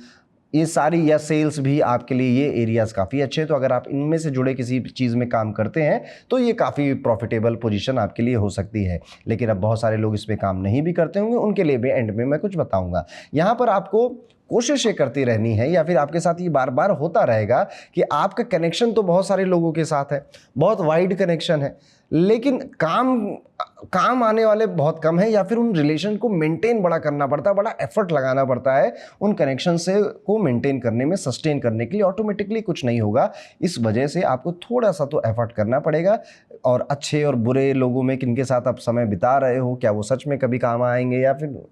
ये सारी या सेल्स भी आपके लिए ये एरियाज काफ़ी अच्छे हैं। तो अगर आप इनमें से जुड़े किसी चीज़ में काम करते हैं तो ये काफ़ी प्रॉफिटेबल पोजीशन आपके लिए हो सकती है। लेकिन अब बहुत सारे लोग इस पे काम नहीं भी करते होंगे, उनके लिए भी एंड में मैं कुछ बताऊंगा। यहाँ पर आपको कोशिश ये करती रहनी है, या फिर आपके साथ ये बार बार होता रहेगा कि आपका कनेक्शन तो बहुत सारे लोगों के साथ है, बहुत वाइड कनेक्शन है, लेकिन काम आने वाले बहुत कम है, या फिर उन रिलेशन को मेंटेन बड़ा करना पड़ता है, बड़ा एफर्ट लगाना पड़ता है उन कनेक्शन से को मेंटेन करने में, सस्टेन करने के लिए। ऑटोमेटिकली कुछ नहीं होगा। इस वजह से आपको थोड़ा सा तो एफर्ट करना पड़ेगा। और अच्छे और बुरे लोगों में किनके साथ आप समय बिता रहे हो, क्या वो सच में कभी काम आएंगे या फिर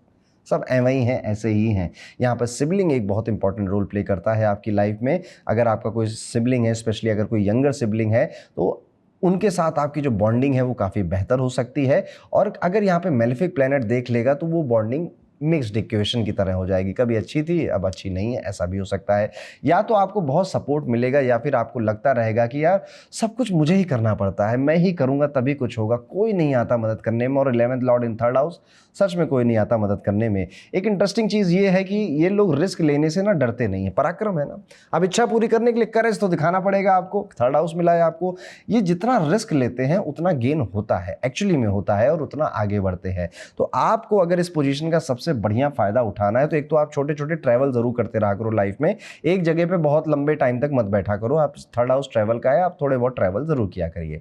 सब ऐसे ही हैं, ऐसे ही हैं। यहाँ पर सिबलिंग एक बहुत इंपॉर्टेंट रोल प्ले करता है आपकी लाइफ में। अगर आपका कोई सिबलिंग है, स्पेशली अगर कोई यंगर सिबलिंग है, तो उनके साथ आपकी जो बॉन्डिंग है वो काफ़ी बेहतर हो सकती है। और अगर यहाँ पे मेलेफिक प्लैनेट देख लेगा तो वो बॉन्डिंग मिक्स्ड इक्वेशन की तरह हो जाएगी, कभी अच्छी थी अब अच्छी नहीं है, ऐसा भी हो सकता है। या तो आपको बहुत सपोर्ट मिलेगा, या फिर आपको लगता रहेगा कि यार सब कुछ मुझे ही करना पड़ता है, मैं ही करूँगा तभी कुछ होगा, कोई नहीं आता मदद करने में। और 11th लॉर्ड इन 3rd हाउस, सच में कोई नहीं आता मदद करने में। एक इंटरेस्टिंग चीज़ ये है कि ये लोग रिस्क लेने से ना डरते नहीं है, पराक्रम है ना। अब इच्छा पूरी करने के लिए करेज तो दिखाना पड़ेगा आपको, 3rd हाउस मिला है आपको। ये जितना रिस्क लेते हैं उतना गेन होता है, एक्चुअली में होता है, और उतना आगे बढ़ते हैं। तो आपको अगर इस पोजीशन का सबसे बढ़िया फायदा उठाना है तो एक तो आप छोटे छोटे ट्रैवल जरूर करते रहा करो लाइफ में। एक जगह पे बहुत लंबे टाइम तक मत बैठा करो। आप 3rd हाउस ट्रैवल का है, आप थोड़े बहुत ट्रैवल जरूर किया करिए।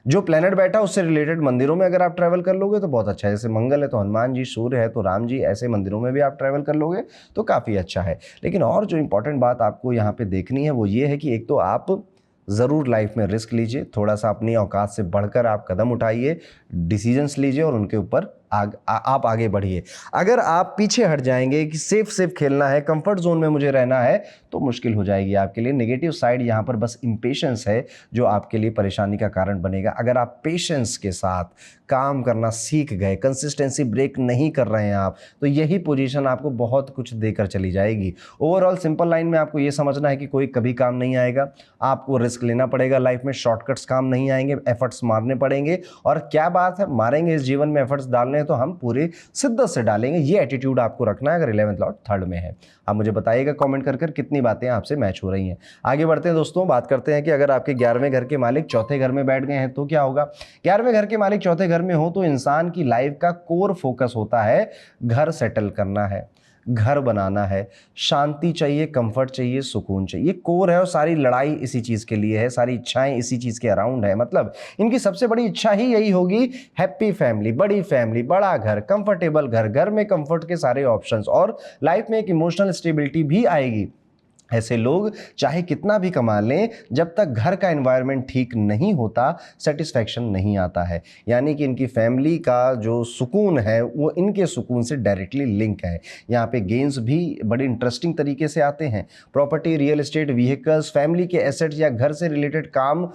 जो प्लेनेट बैठा उससे रिलेटेड मंदिरों में अगर आप ट्रैवल कर लोगे तो बहुत अच्छा है। जैसे मंगल है तो हनुमान जी, सूर्य है तो राम जी, ऐसे मंदिरों में भी आप ट्रैवल कर लोगे तो काफ़ी अच्छा है। लेकिन और जो इंपॉर्टेंट बात आपको यहाँ पे देखनी है वो ये है कि एक तो आप ज़रूर लाइफ में रिस्क लीजिए, थोड़ा सा अपनी औकात से बढ़कर आप कदम उठाइए, डिसीजंस लीजिए और उनके ऊपर आप आगे बढ़िए। अगर आप पीछे हट जाएंगे कि सेफ खेलना है, कंफर्ट जोन में मुझे रहना है, तो मुश्किल हो जाएगी आपके लिए। नेगेटिव साइड यहाँ पर बस इम्पेशेंस है जो आपके लिए परेशानी का कारण बनेगा। अगर आप पेशेंस के साथ काम करना सीख गए, कंसिस्टेंसी ब्रेक नहीं कर रहे हैं आप, तो यही पोजीशन आपको बहुत कुछ देकर चली जाएगी। ओवरऑल सिंपल लाइन में आपको ये समझना है कि कोई कभी काम नहीं आएगा, आपको रिस्क लेना पड़ेगा लाइफ में, शॉर्टकट्स काम नहीं आएंगे, एफर्ट्स मारने पड़ेंगे। और क्या बात है, मारेंगे इस जीवन में एफर्ट्स डालने तो हम पूरे शिद्दत से डालेंगे, ये एटीट्यूड आपको रखना है अगर 11th लॉर्ड 3rd में है। आप मुझे बताइएगा कमेंट कर कितनी बातें आपसे मैच हो रही हैं। आगे बढ़ते हैं दोस्तों, बात करते हैं कि अगर आपके 11वें घर के मालिक चौथे घर में बैठ गए हैं तो क्या होगा। 11वें घर के मालिक चौथे घर में हो तो इंसान की लाइफ का कोर फोकस होता है घर सेटल करना है, घर बनाना है, शांति चाहिए, कंफर्ट चाहिए, सुकून चाहिए, कोर है। और सारी लड़ाई इसी चीज़ के लिए है, सारी इच्छाएं इसी चीज़ के अराउंड है। मतलब इनकी सबसे बड़ी इच्छा ही यही होगी, हैप्पी फैमिली, बड़ी फैमिली, बड़ा घर, कंफर्टेबल घर, घर में कंफर्ट के सारे ऑप्शंस, और लाइफ में एक इमोशनल स्टेबिलिटी भी आएगी। ऐसे लोग चाहे कितना भी कमा लें, जब तक घर का एनवायरनमेंट ठीक नहीं होता सेटिस्फैक्शन नहीं आता है। यानी कि इनकी फैमिली का जो सुकून है वो इनके सुकून से डायरेक्टली लिंक है। यहाँ पे गेन्स भी बड़े इंटरेस्टिंग तरीके से आते हैं। Property, real estate, vehicles, family के एसेट्स या घर से रिलेटेड काम,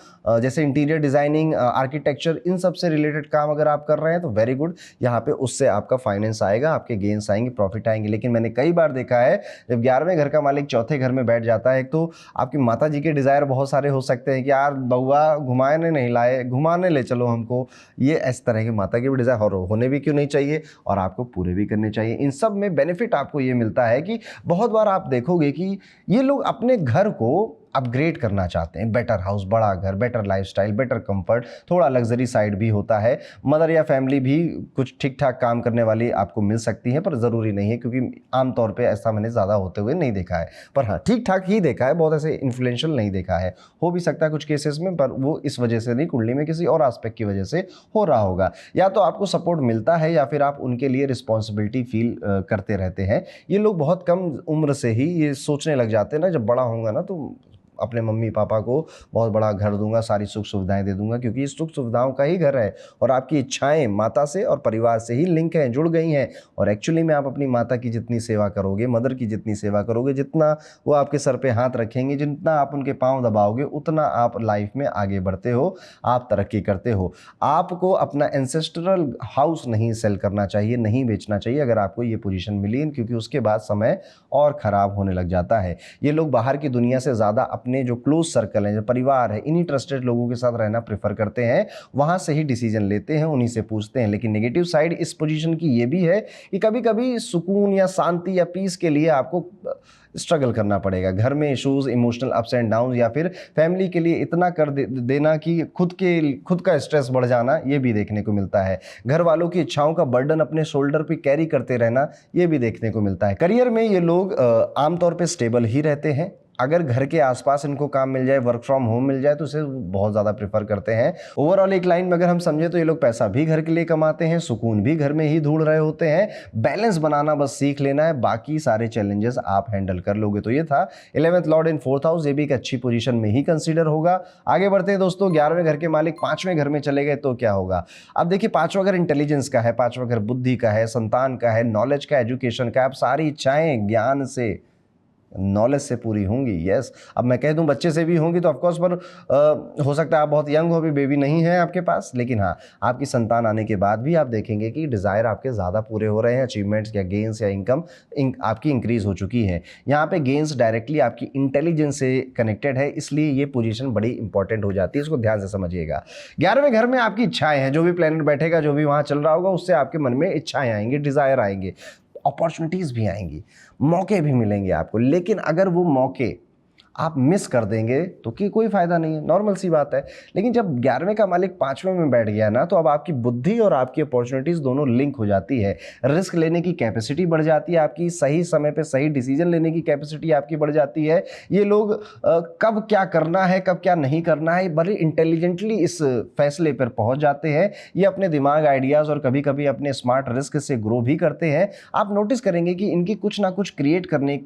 जैसे इंटीरियर डिज़ाइनिंग, आर्किटेक्चर, इन सब से रिलेटेड काम अगर आप कर रहे हैं तो वेरी गुड, यहाँ पे उससे आपका फाइनेंस आएगा, आपके गेन्स आएंगे, प्रॉफिट आएंगे। लेकिन मैंने कई बार देखा है जब 11वें घर का मालिक चौथे घर में बैठ जाता है, एक तो आपकी माता जी के डिजायर बहुत सारे हो सकते हैं कि यार बउआ घुमाने नहीं लाए, घुमाने ले चलो हमको, ये इस तरह के माता के भी डिजायर होने भी क्यों नहीं चाहिए, और आपको पूरे भी करने चाहिए। इन सब में बेनिफिट आपको ये मिलता है कि बहुत बार आप देखोगे कि ये लोग अपने घर को अपग्रेड करना चाहते हैं, बेटर हाउस, बड़ा घर, बेटर लाइफस्टाइल, बेटर कंफर्ट, थोड़ा लग्जरी साइड भी होता है। मदर या फैमिली भी कुछ ठीक ठाक काम करने वाली आपको मिल सकती है, पर ज़रूरी नहीं है, क्योंकि आमतौर पे ऐसा मैंने ज़्यादा होते हुए नहीं देखा है। पर हाँ, ठीक ठाक ही देखा है, बहुत ऐसे इन्फ्लुएंशियल नहीं देखा है। हो भी सकता है कुछ केसेस में, पर वो इस वजह से नहीं, कुंडली में किसी और एस्पेक्ट की वजह से हो रहा होगा। या तो आपको सपोर्ट मिलता है या फिर आप उनके लिए रिस्पॉन्सिबिलिटी फील करते रहते हैं। ये लोग बहुत कम उम्र से ही ये सोचने लग जाते हैं ना, जब बड़ा होगा ना तो अपने मम्मी पापा को बहुत बड़ा घर दूंगा, सारी सुख सुविधाएं दे दूंगा, क्योंकि इस सुख सुविधाओं का ही घर है। और आपकी इच्छाएं माता से और परिवार से ही लिंक हैं, जुड़ गई हैं। और एक्चुअली में आप अपनी माता की जितनी सेवा करोगे, मदर की जितनी सेवा करोगे, जितना वो आपके सर पे हाथ रखेंगे, जितना आप उनके पांव दबाओगे, उतना आप लाइफ में आगे बढ़ते हो, आप तरक्की करते हो। आपको अपना एंसेस्ट्रल हाउस नहीं सेल करना चाहिए, नहीं बेचना चाहिए अगर आपको ये पोजीशन मिली, क्योंकि उसके बाद समय और ख़राब होने लग जाता है। ये लोग बाहर की दुनिया से ज़्यादा अपने जो क्लोज सर्कल है, जो परिवार है, इन्हीं ट्रस्टेड लोगों के साथ रहना प्रेफर करते हैं, वहाँ से ही डिसीजन लेते हैं, उन्हीं से पूछते हैं। लेकिन नेगेटिव साइड इस पोजीशन की ये भी है कि कभी कभी सुकून या शांति या पीस के लिए आपको स्ट्रगल करना पड़ेगा। घर में issues, emotional ups and down, या फिर फैमिली के लिए इतना कर देना कि खुद का स्ट्रेस बढ़ जाना, ये भी देखने को मिलता है। घर वालों की इच्छाओं का बर्डन अपने शोल्डर पे कैरी करते रहना, ये भी देखने को मिलता है। करियर में ये लोग आमतौर पे स्टेबल ही रहते हैं। अगर घर के आसपास इनको काम मिल जाए, वर्क फ्रॉम होम मिल जाए, तो उसे बहुत ज़्यादा प्रेफर करते हैं। ओवरऑल एक लाइन में अगर हम समझे तो ये लोग पैसा भी घर के लिए कमाते हैं, सुकून भी घर में ही ढूंढ रहे होते हैं। बैलेंस बनाना बस सीख लेना है, बाकी सारे चैलेंजेस आप हैंडल कर लोगे। तो ये था 11th लॉर्ड इन 4th हाउस, ये भी एक अच्छी पोजीशन में ही कंसीडर होगा। आगे बढ़ते हैं दोस्तों, 11वें घर के मालिक 5वें घर में चले गए तो क्या होगा। अब देखिए, 5वां घर इंटेलिजेंस का है, 5वां घर बुद्धि का है, संतान का है, नॉलेज का, एजुकेशन का। आप सारी इच्छाएं ज्ञान से, नॉलेज से पूरी होंगी। यस, अब मैं कह दूं बच्चे से भी होंगी तो ऑफकोर्स, पर हो सकता है आप बहुत यंग हो, अभी बेबी नहीं है आपके पास, लेकिन हाँ, आपकी संतान आने के बाद भी आप देखेंगे कि डिज़ायर आपके ज़्यादा पूरे हो रहे हैं। अचीवमेंट्स या गेंस या इनकम आपकी इंक्रीज हो चुकी है। यहाँ पे गेंस डायरेक्टली आपकी इंटेलिजेंस से कनेक्टेड है, इसलिए ये पोजीशन बड़ी इंपॉर्टेंट हो जाती है। इसको ध्यान से समझिएगा। 11वें घर में आपकी इच्छाएं हैं, जो भी प्लैनेट बैठेगा, जो भी वहाँ चल रहा होगा, उससे आपके मन में इच्छाएं आएंगी, डिज़ायर आएंगे, अपॉर्चुनिटीज़ भी आएंगी, मौके भी मिलेंगे आपको। लेकिन अगर वो मौके आप मिस कर देंगे तो कि कोई फायदा नहीं है, नॉर्मल सी बात है। लेकिन जब 11वें का मालिक 5वें में बैठ गया ना, तो अब आपकी बुद्धि और आपकी अपॉर्चुनिटीज़ दोनों लिंक हो जाती है। रिस्क लेने की कैपेसिटी बढ़ जाती है आपकी, सही समय पे सही डिसीजन लेने की कैपेसिटी आपकी बढ़ जाती है। ये लोग कब क्या करना है, कब क्या नहीं करना है, बड़े इंटेलिजेंटली इस फैसले पर पहुंच जाते हैं। ये अपने दिमाग, आइडियाज़ और कभी कभी अपने स्मार्ट रिस्क से ग्रो भी करते हैं। आप नोटिस करेंगे कि इनकी कुछ ना कुछ क्रिएट करने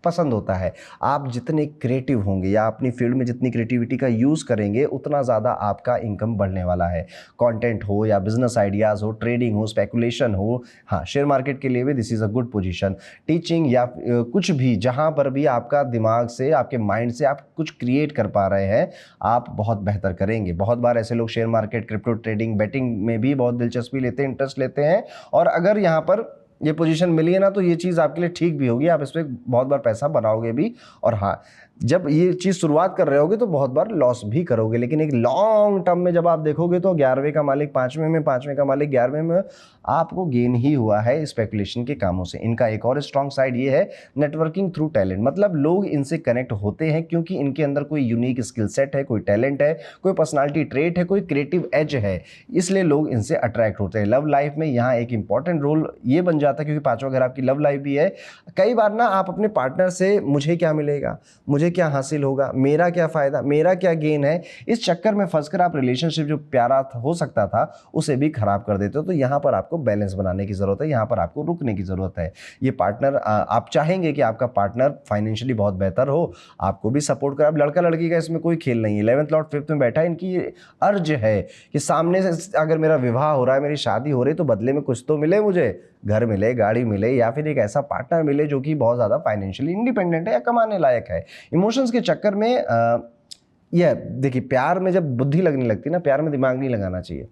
पसंद होता है। आप जितने क्रिएटिव होंगे या अपनी फील्ड में जितनी क्रिएटिविटी का यूज़ करेंगे, उतना ज़्यादा आपका इनकम बढ़ने वाला है। कंटेंट हो या बिजनेस आइडियाज़ हो, ट्रेडिंग हो, स्पेकुलेशन हो, हाँ, शेयर मार्केट के लिए भी this is a good position. Teaching या कुछ भी, जहाँ पर भी आपका दिमाग से, आपके माइंड से आप कुछ क्रिएट कर पा रहे हैं, आप बहुत बेहतर करेंगे। बहुत बार ऐसे लोग share market, crypto trading, betting में भी बहुत दिलचस्पी लेते हैं, इंटरेस्ट लेते हैं। और अगर यहाँ पर ये पोजीशन मिली है ना, तो ये चीज़ आपके लिए ठीक भी होगी, आप इस पर बहुत बार पैसा बनाओगे भी। और हाँ, जब ये चीज़ शुरुआत कर रहे होगे तो बहुत बार लॉस भी करोगे, लेकिन एक लॉन्ग टर्म में जब आप देखोगे तो 11वें का मालिक 5वें में, 5वें का मालिक 11वें में, आपको गेन ही हुआ है स्पेकुलेशन के कामों से। इनका एक और स्ट्रॉन्ग साइड ये है, नेटवर्किंग थ्रू टैलेंट। मतलब लोग इनसे कनेक्ट होते हैं क्योंकि इनके अंदर कोई यूनिक स्किल सेट है, कोई टैलेंट है, कोई पर्सनालिटी ट्रेट है, कोई क्रिएटिव एज है, इसलिए लोग इनसे अट्रैक्ट होते हैं। लव लाइफ में यहाँ एक इंपॉर्टेंट रोल ये बन जाता है, क्योंकि 5वां घर आपकी लव लाइफ भी है। कई बार ना आप अपने पार्टनर से, मुझे क्या मिलेगा, मुझे क्या हासिल होगा, मेरा क्या फ़ायदा, मेरा क्या गेन है, इस चक्कर में फंसकर आप रिलेशनशिप जो प्यारा हो सकता था उसे भी खराब कर देते हो। तो यहाँ पर आपको बैलेंस बनाने की ज़रूरत है, यहाँ पर आपको रुकने की ज़रूरत है। ये पार्टनर, आप चाहेंगे कि आपका पार्टनर फाइनेंशियली बहुत बेहतर हो, आपको भी सपोर्ट करे। अब लड़का लड़की का इसमें कोई खेल नहीं है। 11th लॉर्ड 5th में बैठा है, इनकी ये अर्ज है कि सामने से अगर मेरा विवाह हो रहा है, मेरी शादी हो रही है, तो बदले में कुछ तो मिले, मुझे घर मिले, गाड़ी मिले, या फिर एक ऐसा पार्टनर मिले जो कि बहुत ज़्यादा फाइनेंशियली इंडिपेंडेंट है या कमाने लायक है। इमोशंस के चक्कर में यह देखिए, प्यार में जब बुद्धि लगने लगती है ना, प्यार में दिमाग नहीं लगाना चाहिए।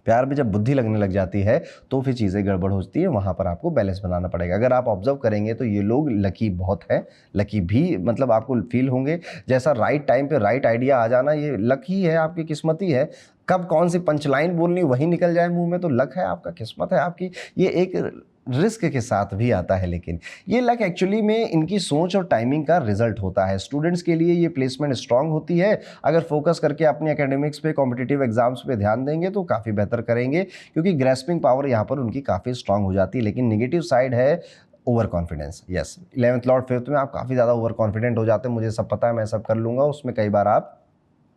प्यार में जब बुद्धि लगने लग जाती है तो फिर चीज़ें गड़बड़ होती है, वहाँ पर आपको बैलेंस बनाना पड़ेगा। अगर आप ऑब्जर्व करेंगे तो ये लोग लकी बहुत है, लकी भी, मतलब आपको फील होंगे जैसा राइट टाइम पे राइट आइडिया आ जाना, ये लक ही है, आपकी किस्मत ही है। कब कौन सी पंचलाइन बोलनी वही निकल जाए मुंह में, तो लक है आपका, किस्मत है आपकी। ये एक रिस्क के साथ भी आता है, लेकिन ये लक एक्चुअली में इनकी सोच और टाइमिंग का रिजल्ट होता है। स्टूडेंट्स के लिए ये प्लेसमेंट स्ट्रांग होती है। अगर फोकस करके अपने एकेडमिक्स पे, कॉम्पिटिटिव एग्जाम्स पे ध्यान देंगे तो काफ़ी बेहतर करेंगे, क्योंकि ग्रेस्पिंग पावर यहाँ पर उनकी काफ़ी स्ट्रांग हो जाती है। लेकिन नेगेटिव साइड है over confidence. Yes, 11th Lord 5th में आप काफ़ी ज़्यादा ओवर कॉन्फिडेंट हो जाते हैं, मुझे सब पता है, मैं सब कर लूँगा, उसमें कई बार आप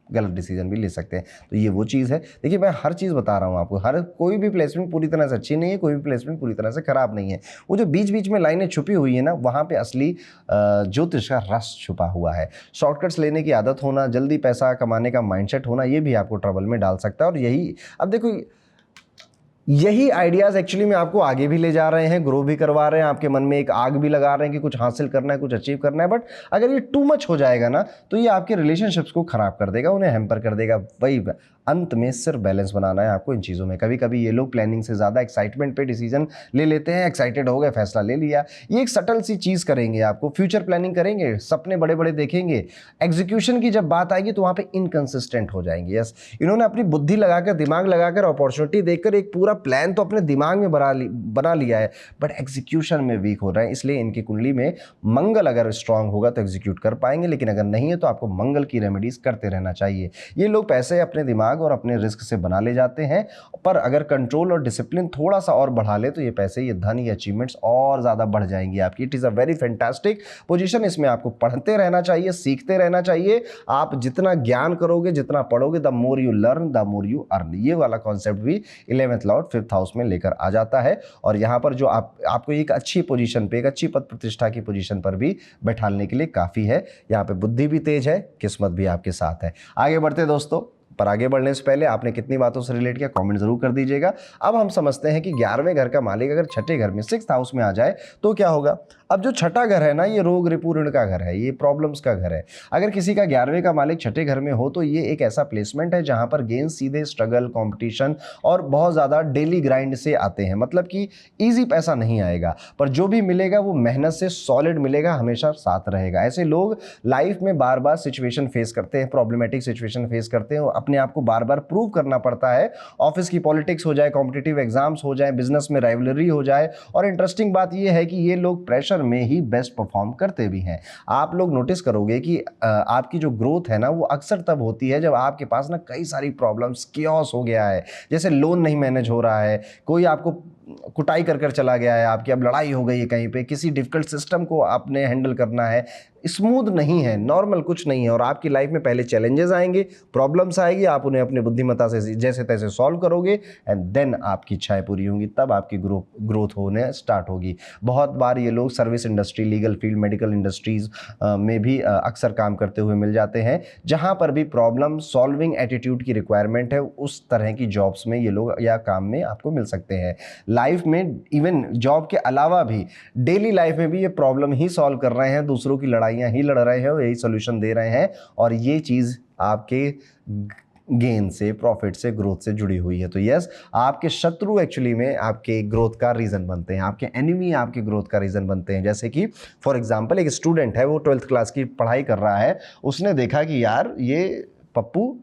गलत डिसीजन भी ले सकते हैं। तो ये वो चीज़ है। देखिए, मैं हर चीज़ बता रहा हूँ आपको, हर कोई भी प्लेसमेंट पूरी तरह से अच्छी नहीं है, कोई भी प्लेसमेंट पूरी तरह से खराब नहीं है। वो जो बीच बीच में लाइनें छुपी हुई है ना, वहाँ पे असली ज्योतिष का रस छुपा हुआ है। शॉर्टकट्स लेने की आदत होना, जल्दी पैसा कमाने का माइंडसेट होना, ये भी आपको ट्रबल में डाल सकता है। और यही, अब देखो, यही आइडियाज एक्चुअली में आपको आगे भी ले जा रहे हैं, ग्रो भी करवा रहे हैं, आपके मन में एक आग भी लगा रहे हैं कि कुछ हासिल करना है, कुछ अचीव करना है। बट अगर ये टू मच हो जाएगा ना तो ये आपके रिलेशनशिप्स को खराब कर देगा, उन्हें हैम्पर कर देगा। वही अंत में सिर्फ बैलेंस बनाना है आपको इन चीज़ों में। कभी कभी ये लोग प्लानिंग से ज़्यादा एक्साइटमेंट पे डिसीजन ले लेते हैं, एक्साइटेड हो गए, फैसला ले लिया। ये एक सटल सी चीज़ करेंगे, आपको फ्यूचर प्लानिंग करेंगे, सपने बड़े बड़े देखेंगे, एग्जीक्यूशन की जब बात आएगी तो वहाँ पे इनकंसिस्टेंट हो जाएंगे। यस, इन्होंने अपनी बुद्धि लगाकर, दिमाग लगाकर, अपॉर्चुनिटी देखकर एक पूरा प्लान तो अपने दिमाग में बना लिया है, बट एग्जीक्यूशन में वीक हो रहे हैं। इसलिए इनकी कुंडली में मंगल अगर स्ट्रांग होगा तो एग्जीक्यूट कर पाएंगे, लेकिन अगर नहीं है तो आपको मंगल की रेमेडीज करते रहना चाहिए। ये लोग पैसे अपने दिमाग और अपने रिस्क से बना ले जाते हैं, पर अगर कंट्रोल और डिसिप्लिन थोड़ा सा और बढ़ा ले तो ये पैसे, ये धन, ये अचीवमेंट्स और ज़्यादा बढ़ जाएंगी आपकी। It is a very fantastic position. इसमें आपको पढ़ते रहना चाहिए, सीखते रहना चाहिए। आप जितना ज्ञान करोगे, जितना पढ़ोगे, the more you learn the more you earn. ये वाला कॉन्सेप्ट भी 11th लॉर्ड 5th हाउस में लेकर आ जाता है। और यहाँ पर जो आपको एक अच्छी पोजीशन पे, एक अच्छी पद प्रतिष्ठा की पोजीशन पर भी बैठाने के लिए काफ़ी है। यहाँ पे बुद्धि भी तेज है, किस्मत भी आपके साथ है। आगे बढ़ते दोस्तों, पर आगे बढ़ने से पहले आपने कितनी बातों से रिलेट किया कमेंट जरूर कर दीजिएगा। अब हम समझते हैं कि 11वें घर का मालिक अगर छठे घर में 6th हाउस में आ जाए तो क्या होगा। अब जो छठा घर है ना, ये रोग रिपू ऋण का घर है, ये प्रॉब्लम्स का घर है। अगर किसी का 11वें का मालिक छठे घर में हो तो ये एक ऐसा प्लेसमेंट है जहां पर गेन सीधे स्ट्रगल, कंपटीशन और बहुत ज़्यादा डेली ग्राइंड से आते हैं। मतलब कि ईजी पैसा नहीं आएगा, पर जो भी मिलेगा वो मेहनत से सॉलिड मिलेगा, हमेशा साथ रहेगा। ऐसे लोग लाइफ में बार बार सिचुएशन फेस करते हैं, प्रॉब्लमेटिक सिचुएशन फेस करते हैं, अपने आप को बार बार प्रूव करना पड़ता है। ऑफिस की पॉलिटिक्स हो जाए, कॉम्पिटिटिव एग्जाम्स हो जाए, बिजनेस में राइवलरी हो जाए। और इंटरेस्टिंग बात यह है कि ये लोग प्रेशर में ही बेस्ट परफॉर्म करते भी हैं। आप लोग नोटिस करोगे कि आपकी जो ग्रोथ है ना वो अक्सर तब होती है जब आपके पास ना कई सारी प्रॉब्लम्स, कियोस हो गया है। जैसे लोन नहीं मैनेज हो रहा है, कोई आपको कुटाई कर चला गया है आपकी, अब लड़ाई हो गई है कहीं पे, किसी डिफिकल्ट सिस्टम को आपने हैंडल करना है, स्मूथ नहीं है, नॉर्मल कुछ नहीं है। और आपकी लाइफ में पहले चैलेंजेस आएंगे, प्रॉब्लम्स आएगी, आप उन्हें अपनी बुद्धिमत्ता से जैसे तैसे सॉल्व करोगे एंड देन आपकी इच्छाएं पूरी होंगी, तब आपकी ग्रोथ होने स्टार्ट होगी। बहुत बार ये लोग service industry, legal field, medical industries में भी अक्सर काम करते हुए मिल जाते हैं। जहाँ पर भी प्रॉब्लम सॉल्विंग एटीट्यूड की रिक्वायरमेंट है, उस तरह की जॉब्स में ये लोग या काम में आपको मिल सकते हैं। लाइफ में इवन जॉब के अलावा भी डेली लाइफ में भी ये प्रॉब्लम ही सॉल्व कर रहे हैं, दूसरों की लड़ाइयाँ ही लड़ रहे हैं और यही सोल्यूशन दे रहे हैं। और ये चीज़ आपके गेन से, प्रॉफिट से, ग्रोथ से जुड़ी हुई है। तो यस, आपके शत्रु एक्चुअली में आपके ग्रोथ का रीज़न बनते हैं, आपके एनिमी आपके ग्रोथ का रीज़न बनते हैं। जैसे कि फॉर एग्जांपल एक स्टूडेंट है, वो 12th क्लास की पढ़ाई कर रहा है, उसने देखा कि यार ये पप्पू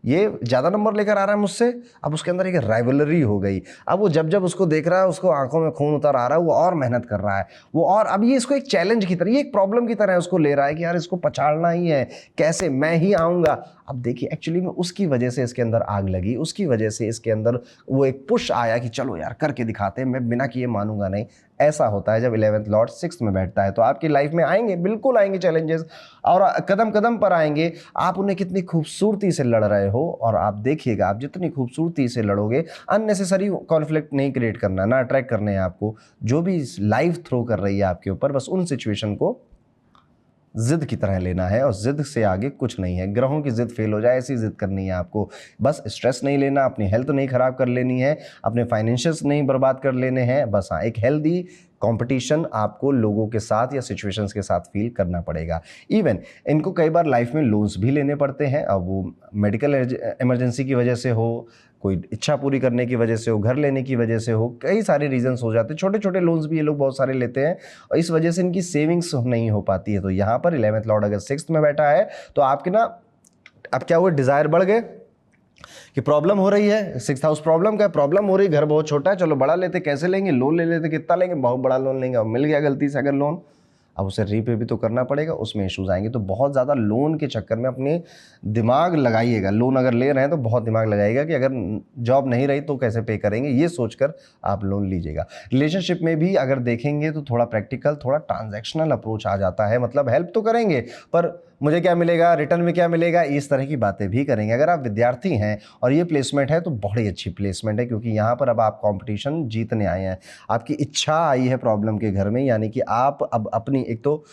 ये ज़्यादा नंबर लेकर आ रहा है मुझसे। अब उसके अंदर एक राइवलरी हो गई। अब वो जब जब उसको देख रहा है, उसको आंखों में खून उतर आ रहा है, वो और मेहनत कर रहा है, वो और अब ये इसको एक चैलेंज की तरह, ये एक प्रॉब्लम की तरह उसको ले रहा है कि यार इसको पछाड़ना ही है, कैसे मैं ही आऊँगा। अब देखिए एक्चुअली में उसकी वजह से इसके अंदर आग लगी, उसकी वजह से इसके अंदर वो एक पुश आया कि चलो यार करके दिखाते हैं, मैं बिना किए मानूंगा नहीं। ऐसा होता है जब 11th लॉर्ड 6th में बैठता है। तो आपकी लाइफ में आएंगे, बिल्कुल आएंगे चैलेंजेस, और कदम कदम पर आएंगे। आप उन्हें कितनी खूबसूरती से लड़ रहे हो, और आप देखिएगा आप जितनी खूबसूरती से लड़ोगे, अननेसेसरी कॉन्फ्लिक्ट नहीं क्रिएट करना, ना अट्रैक्ट करने हैं आपको। जो भी लाइफ थ्रो कर रही है आपके ऊपर, बस उन सिचुएशन को जिद की तरह लेना है, और जिद से आगे कुछ नहीं है। ग्रहों की जिद फेल हो जाए ऐसी जिद करनी है आपको। बस स्ट्रेस नहीं लेना, अपनी हेल्थ नहीं खराब कर लेनी है, अपने फाइनेंशियल्स नहीं बर्बाद कर लेने हैं। बस हाँ, एक हेल्दी कंपटीशन आपको लोगों के साथ या सिचुएशंस के साथ फील करना पड़ेगा। इवन इनको कई बार लाइफ में लोन्स भी लेने पड़ते हैं। अब वो मेडिकल इमरजेंसी की वजह से हो, कोई इच्छा पूरी करने की वजह से हो, घर लेने की वजह से हो, कई सारे रीजंस हो जाते हैं। छोटे छोटे लोन्स भी ये लोग बहुत सारे लेते हैं, और इस वजह से इनकी सेविंग्स नहीं हो पाती है। तो यहाँ पर 11th लॉर्ड अगर 6th में बैठा है तो आपके ना अब क्या हुआ, डिज़ायर बढ़ गए कि प्रॉब्लम हो रही है। 6th हाउस प्रॉब्लम का, प्रॉब्लम हो रही, घर बहुत छोटा है, चलो बड़ा लेते, कैसे लेंगे, लोन ले लेते, कितना लेंगे, बहुत बड़ा लोन लेंगे, अब मिल गया गलती से अगर लोन, अब उसे रीपे भी तो करना पड़ेगा, उसमें इश्यूज आएंगे। तो बहुत ज़्यादा लोन के चक्कर में अपने दिमाग लगाइएगा। लोन अगर ले रहे हैं तो बहुत दिमाग लगाइएगा कि अगर जॉब नहीं रही तो कैसे पे करेंगे, ये सोचकर आप लोन लीजिएगा। रिलेशनशिप में भी अगर देखेंगे तो थोड़ा प्रैक्टिकल, थोड़ा ट्रांजैक्शनल अप्रोच आ जाता है। मतलब हेल्प तो करेंगे, पर मुझे क्या मिलेगा, रिटर्न में क्या मिलेगा, इस तरह की बातें भी करेंगे। अगर आप विद्यार्थी हैं और ये प्लेसमेंट है तो बड़ी अच्छी प्लेसमेंट है, क्योंकि यहाँ पर अब आप कंपटीशन जीतने आए हैं। आपकी इच्छा आई है प्रॉब्लम के घर में, यानी कि आप अब अपनी एक तो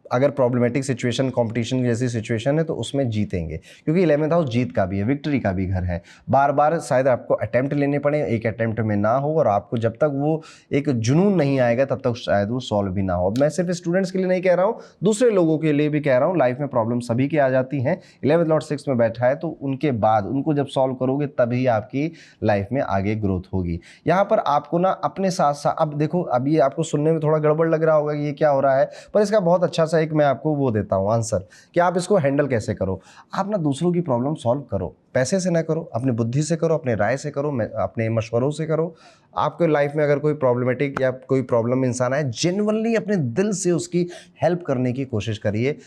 अगर प्रॉब्लमेटिक सिचुएशन, कंपटीशन जैसी सिचुएशन है तो उसमें जीतेंगे, क्योंकि 11th हाउस जीत का भी है, विक्ट्री का भी घर है। बार बार शायद आपको अटेम्प्ट लेने पड़े, एक अटेम्प्ट में ना हो, और आपको जब तक वो एक जुनून नहीं आएगा तब तक शायद वो सॉल्व भी ना हो। मैं सिर्फ स्टूडेंट्स के लिए नहीं कह रहा हूँ, दूसरे लोगों के लिए भी कह रहा हूँ। लाइफ में प्रॉब्लम सभी की आ जाती हैं। 11th लॉर्ड 6 में बैठा है तो उनके बाद उनको जब सॉल्व करोगे तभी आपकी लाइफ में आगे ग्रोथ होगी। यहाँ पर आपको ना अपने साथ साथ, अब देखो अभी आपको सुनने में थोड़ा गड़बड़ लग रहा होगा कि ये क्या हो रहा है, पर इसका बहुत अच्छा सा एक मैं आपको वो देता हूँ आंसर कि आप इसको हैंडल कैसे करो। आप ना दूसरों की प्रॉब्लम सॉल्व करो, पैसे से ना करो, अपनी बुद्धि से करो, अपने राय से करो, अपने मशवरों से करो। आपके लाइफ में अगर कोई प्रॉब्लमेटिक या कोई प्रॉब्लम इंसान है, जेन्युइनली अपने दिल से उसकी हेल्प करने की कोशिश करिए,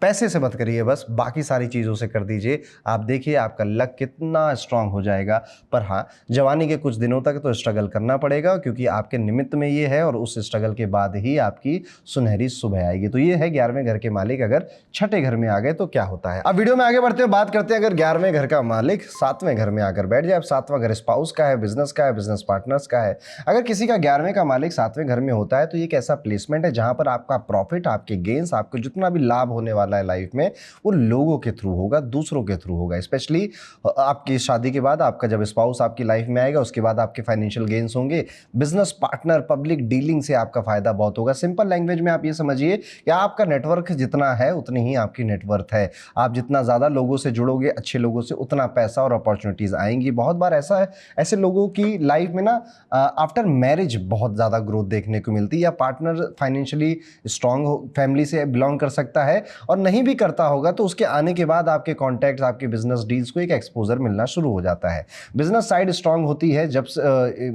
पैसे से मत करिए, बस बाकी सारी चीज़ों से कर दीजिए। आप देखिए आपका लक कितना स्ट्रांग हो जाएगा। पर हाँ, जवानी के कुछ दिनों तक तो स्ट्रगल करना पड़ेगा, क्योंकि आपके निमित्त में ये है, और उस स्ट्रगल के बाद ही आपकी सुनहरी सुबह आएगी। तो ये है 11वें घर के मालिक अगर छठे घर में आ गए तो क्या होता है। अब वीडियो में आगे बढ़ते हुए बात करते हैं, अगर 11वें घर का मालिक 7वें घर में आकर बैठ जाए। अब 7वां घर स्पाउस का है, बिजनेस का है, बिजनेस पार्टनर्स का है। अगर किसी का 11वें का मालिक 7वें घर में होता है तो ये एक ऐसा प्लेसमेंट है जहां पर आपका प्रॉफिट, आपके गेन्स, आपको जितना भी लाभ होने वाला है लाइफ में, वो लोगों के थ्रू होगा, दूसरों के थ्रू होगा। स्पेशली आपकी शादी के बाद, आपका जब स्पाउस आपकी लाइफ में आएगा, उसके बाद आपके फाइनेंशियल गेन्स होंगे। बिजनेस पार्टनर, पब्लिक डीलिंग से आपका फायदा बहुत होगा। सिंपल लैंग्वेज में आप ये समझिए कि आपका नेटवर्क जितना है उतनी ही आपकी नेटवर्थ है। आप जितना ज़्यादा लोगों से जुड़ोगे, अच्छे लोगों से, उतना पैसा और अपॉर्चुनिटीज़ आएंगी। बहुत बार ऐसा है, ऐसे लोगों की लाइफ में ना आफ्टर मैरिज बहुत ज़्यादा ग्रोथ देखने को मिलती है। या पार्टनर फाइनेंशियली स्ट्रांग फैमिली से बिलोंग कर सकता है, और नहीं भी करता होगा तो उसके आने के बाद आपके कॉन्टैक्ट्स, आपके बिजनेस डील्स को एक एक्सपोजर मिलना शुरू हो जाता है। बिजनेस साइड स्ट्रांग होती है जब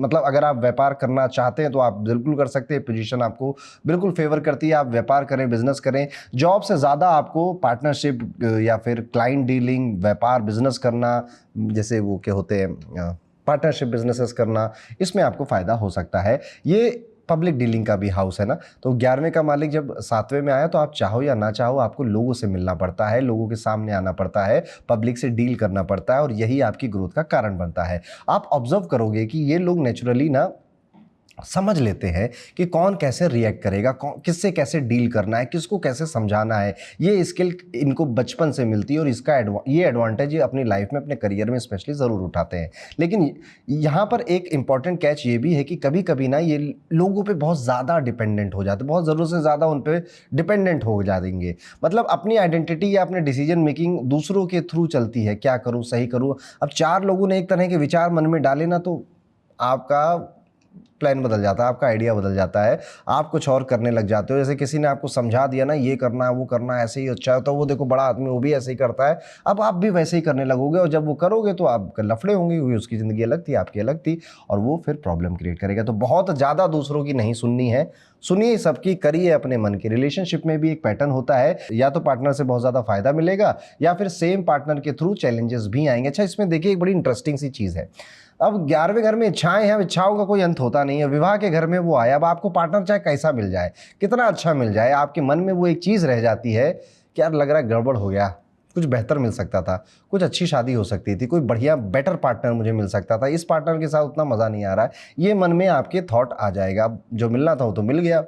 मतलब अगर आप व्यापार करना चाहते हैं तो आप बिल्कुल कर सकते हैं, पोजीशन आपको बिल्कुल फेवर करती है, आप व्यापार करें, बिजनेस करें। जॉब से ज़्यादा आपको पार्टनरशिप या फिर क्लाइंट डीलिंग, व्यापार, बिजनेस करना, जैसे वो क्या होते हैं पार्टनरशिप बिजनेसेस करना, इसमें आपको फ़ायदा हो सकता है। ये पब्लिक डीलिंग का भी हाउस है ना। तो 11वें का मालिक जब 7वें में आया तो आप चाहो या ना चाहो आपको लोगों से मिलना पड़ता है, लोगों के सामने आना पड़ता है, पब्लिक से डील करना पड़ता है, और यही आपकी ग्रोथ का कारण बनता है। आप ऑब्जर्व करोगे कि ये लोग नेचुरली ना समझ लेते हैं कि कौन कैसे रिएक्ट करेगा, किससे कैसे डील करना है, किसको कैसे समझाना है। ये स्किल इनको बचपन से मिलती है, और इसका ये एडवांटेज ये अपनी लाइफ में, अपने करियर में स्पेशली ज़रूर उठाते हैं। लेकिन यहाँ पर एक इंपॉर्टेंट कैच ये भी है कि कभी कभी ना ये लोगों पे बहुत ज़्यादा डिपेंडेंट हो जाते, बहुत ज़रूरत से ज़्यादा उन पर डिपेंडेंट हो जाएंगे। मतलब अपनी आइडेंटिटी या अपने डिसीजन मेकिंग दूसरों के थ्रू चलती है, क्या करूँ, सही करूँ। अब 4 लोगों ने एक तरह के विचार मन में डाले ना तो आपका प्लान बदल जाता है, आपका आइडिया बदल जाता है, आप कुछ और करने लग जाते हो। जैसे किसी ने आपको समझा दिया ना, ये करना है, वो करना है, ऐसे ही अच्छा है, तो वो देखो बड़ा आदमी वो भी ऐसे ही करता है, अब आप भी वैसे ही करने लगोगे, और जब वो करोगे तो आप लफड़े होंगे, क्योंकि उसकी ज़िंदगी अलग थी, आपकी अलग थी, और वो फिर प्रॉब्लम क्रिएट करेगा। तो बहुत ज़्यादा दूसरों की नहीं सुननी है, सुनिए सबकी, करिए अपने मन की। रिलेशनशिप में भी एक पैटर्न होता है, या तो पार्टनर से बहुत ज़्यादा फायदा मिलेगा, या फिर सेम पार्टनर के थ्रू चैलेंजेस भी आएंगे। अच्छा, इसमें देखिए एक बड़ी इंटरेस्टिंग सी चीज़ है। अब 11वें घर में इच्छाएं हैं, इच्छाओं का कोई अंत होता नहीं है। विवाह के घर में वो आया, अब आपको पार्टनर चाहे कैसा मिल जाए, कितना अच्छा मिल जाए, आपके मन में वो एक चीज़ रह जाती है कि यार लग रहा है गड़बड़ हो गया, कुछ बेहतर मिल सकता था, कुछ अच्छी शादी हो सकती थी, कोई बढ़िया बेटर पार्टनर मुझे मिल सकता था, इस पार्टनर के साथ उतना मज़ा नहीं आ रहा है। ये मन में आपके थॉट आ जाएगा। अब जो मिलना था वो तो मिल गया,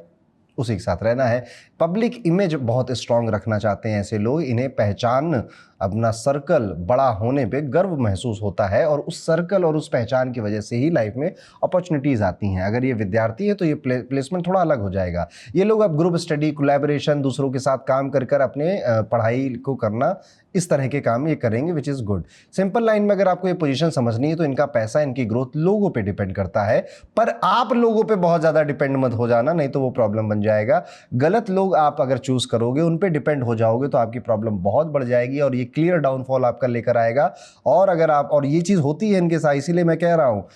उसी के साथ रहना है। पब्लिक इमेज बहुत स्ट्रांग रखना चाहते हैं ऐसे लोग। इन्हें पहचान, अपना सर्कल बड़ा होने पे गर्व महसूस होता है, और उस सर्कल और उस पहचान की वजह से ही लाइफ में अपॉर्चुनिटीज़ आती हैं। अगर ये विद्यार्थी है तो ये प्लेसमेंट थोड़ा अलग हो जाएगा। ये लोग अब ग्रुप स्टडी, कोलैबोरेशन, दूसरों के साथ काम कर कर अपने पढ़ाई को करना, इस तरह के काम ये करेंगे, which is good. Simple line में अगर आपको ये पोजीशन समझनी है तो इनका पैसा, इनकी ग्रोथ लोगों पे डिपेंड करता है, पर आप लोगों पे बहुत ज़्यादा डिपेंड मत हो जाना, नहीं तो वो प्रॉब्लम बन जाएगा। गलत लोग आप अगर चूज़ करोगे, उन पे डिपेंड हो जाओगे तो आपकी प्रॉब्लम बहुत बढ़ जाएगी, और ये क्लियर डाउनफॉल आपका लेकर आएगा। और अगर आप, और ये चीज़ होती है इनके साथ, इसीलिए मैं कह रहा हूँ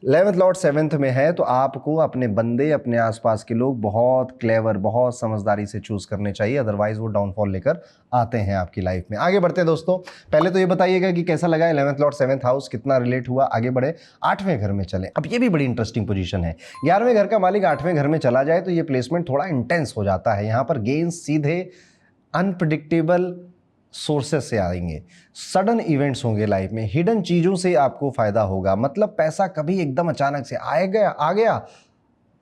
11th लॉर्ड 7th में है तो आपको अपने बंदे, अपने आसपास के लोग बहुत क्लेवर, बहुत समझदारी से चूज करने चाहिए, अदरवाइज वो डाउनफॉल लेकर आते हैं आपकी लाइफ में। आगे बढ़ते हैं दोस्तों, पहले तो ये बताइएगा कि कैसा लगा 11th लॉर्ड 7th हाउस, कितना रिलेट हुआ। आगे बढ़े, 8वें घर में चले। अब ये भी बड़ी इंटरेस्टिंग पोजीशन है। 11वें घर का मालिक 8वें घर में चला जाए तो ये प्लेसमेंट थोड़ा इंटेंस हो जाता है। यहाँ पर गेन्स सीधे अनप्रिडिक्टेबल सोर्सेस से आएंगे, सडन इवेंट्स होंगे लाइफ में, हिडन चीज़ों से आपको फायदा होगा। मतलब पैसा कभी एकदम अचानक से आ गया,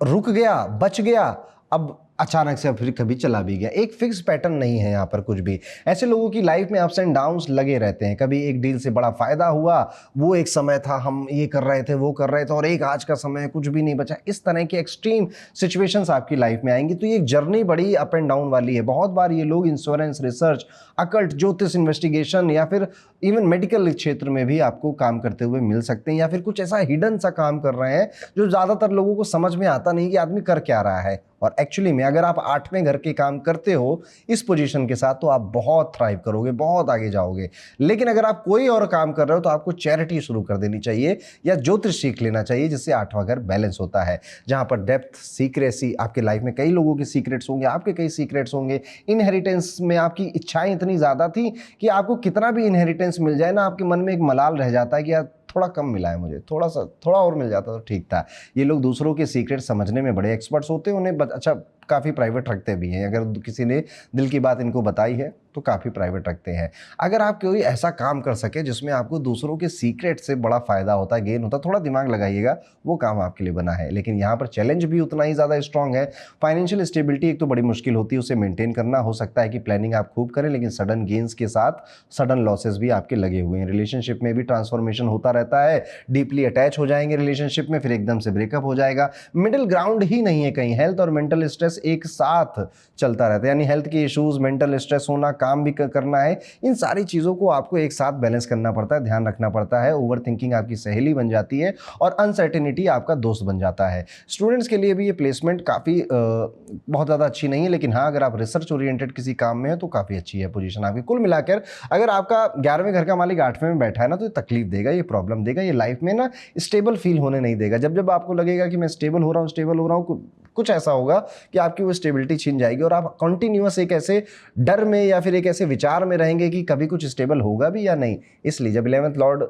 रुक गया, बच गया, अब अचानक से फिर कभी चला भी गया। एक फिक्स पैटर्न नहीं है यहाँ पर कुछ भी। ऐसे लोगों की लाइफ में अप्स एंड डाउन्स लगे रहते हैं। कभी एक डील से बड़ा फायदा हुआ, वो एक समय था हम ये कर रहे थे वो कर रहे थे, और एक आज का समय कुछ भी नहीं बचा। इस तरह की एक्सट्रीम सिचुएशंस आपकी लाइफ में आएंगी। तो ये एक जर्नी बड़ी अप एंड डाउन वाली है। बहुत बार ये लोग इंश्योरेंस, रिसर्च, अकल्ट, ज्योतिष, इन्वेस्टिगेशन या फिर इवन मेडिकल क्षेत्र में भी आपको काम करते हुए मिल सकते हैं, या फिर कुछ ऐसा हिडन सा काम कर रहे हैं जो ज़्यादातर लोगों को समझ में आता नहीं कि आदमी कर क्या रहा है। और एक्चुअली में अगर आप 8वें घर के काम करते हो इस पोजीशन के साथ तो आप बहुत थ्राइव करोगे, बहुत आगे जाओगे। लेकिन अगर आप कोई और काम कर रहे हो तो आपको चैरिटी शुरू कर देनी चाहिए या ज्योतिष सीख लेना चाहिए, जिससे 8वां घर बैलेंस होता है, जहां पर डेप्थ, सीक्रेसी, आपके लाइफ में कई लोगों के सीक्रेट्स होंगे, आपके कई सीक्रेट्स होंगे। इनहेरिटेंस में आपकी इच्छाएं इतनी ज़्यादा थी कि आपको कितना भी इनहेरिटेंस मिल जाए ना, आपके मन में एक मलाल रह जाता है कि यार थोड़ा कम मिला है मुझे, थोड़ा और मिल जाता तो ठीक था। ये लोग दूसरों के सीक्रेट समझने में बड़े एक्सपर्ट्स होते हैं। उन्हें अच्छा काफ़ी प्राइवेट रखते भी हैं। अगर किसी ने दिल की बात इनको बताई है तो काफ़ी प्राइवेट रखते हैं। अगर आप कोई ऐसा काम कर सके जिसमें आपको दूसरों के सीक्रेट से बड़ा फ़ायदा होता है, गेन होता है, थोड़ा दिमाग लगाइएगा, वो काम आपके लिए बना है। लेकिन यहाँ पर चैलेंज भी उतना ही ज़्यादा स्ट्रांग है। फाइनेंशियल स्टेबिलिटी एक तो बड़ी मुश्किल होती है, उसे मेंटेन करना। हो सकता है कि प्लानिंग आप खूब करें लेकिन सडन गेन्स के साथ सडन लॉसेस भी आपके लगे हुए हैं। रिलेशनशिप में भी ट्रांसफॉर्मेशन होता रहता है। डीपली अटैच हो जाएंगे रिलेशनशिप में, फिर एकदम से ब्रेकअप हो जाएगा। मिडिल ग्राउंड ही नहीं है कहीं। हेल्थ और मेंटल स्ट्रेस एक साथ चलता रहता है, यानी हेल्थ के इश्यूज, मेंटल स्ट्रेस होना, काम भी करना है, इन सारी चीज़ों को आपको एक साथ बैलेंस करना पड़ता है, ध्यान रखना पड़ता है। ओवर थिंकिंग आपकी सहेली बन जाती है और अनसर्टेनिटी आपका दोस्त बन जाता है। स्टूडेंट्स के लिए भी ये प्लेसमेंट काफ़ी बहुत ज़्यादा अच्छी नहीं है, लेकिन हाँ अगर आप रिसर्च ओरिएंटेड किसी काम में है तो काफ़ी अच्छी है पोजीशन आपकी। कुल मिलाकर अगर आपका 11वें घर का मालिक 8वें में बैठा है ना, तो ये तकलीफ देगा, ये प्रॉब्लम देगा, ये लाइफ में ना स्टेबल फील होने नहीं देगा। जब जब आपको लगेगा कि मैं स्टेबल हो रहा हूँ, कुछ ऐसा होगा कि आपकी वो स्टेबिलिटी छीन जाएगी और आप कंटिन्यूअस एक ऐसे डर में या फिर एक ऐसे विचार में रहेंगे कि कभी कुछ स्टेबल होगा भी या नहीं। इसलिए जब 11th लॉर्ड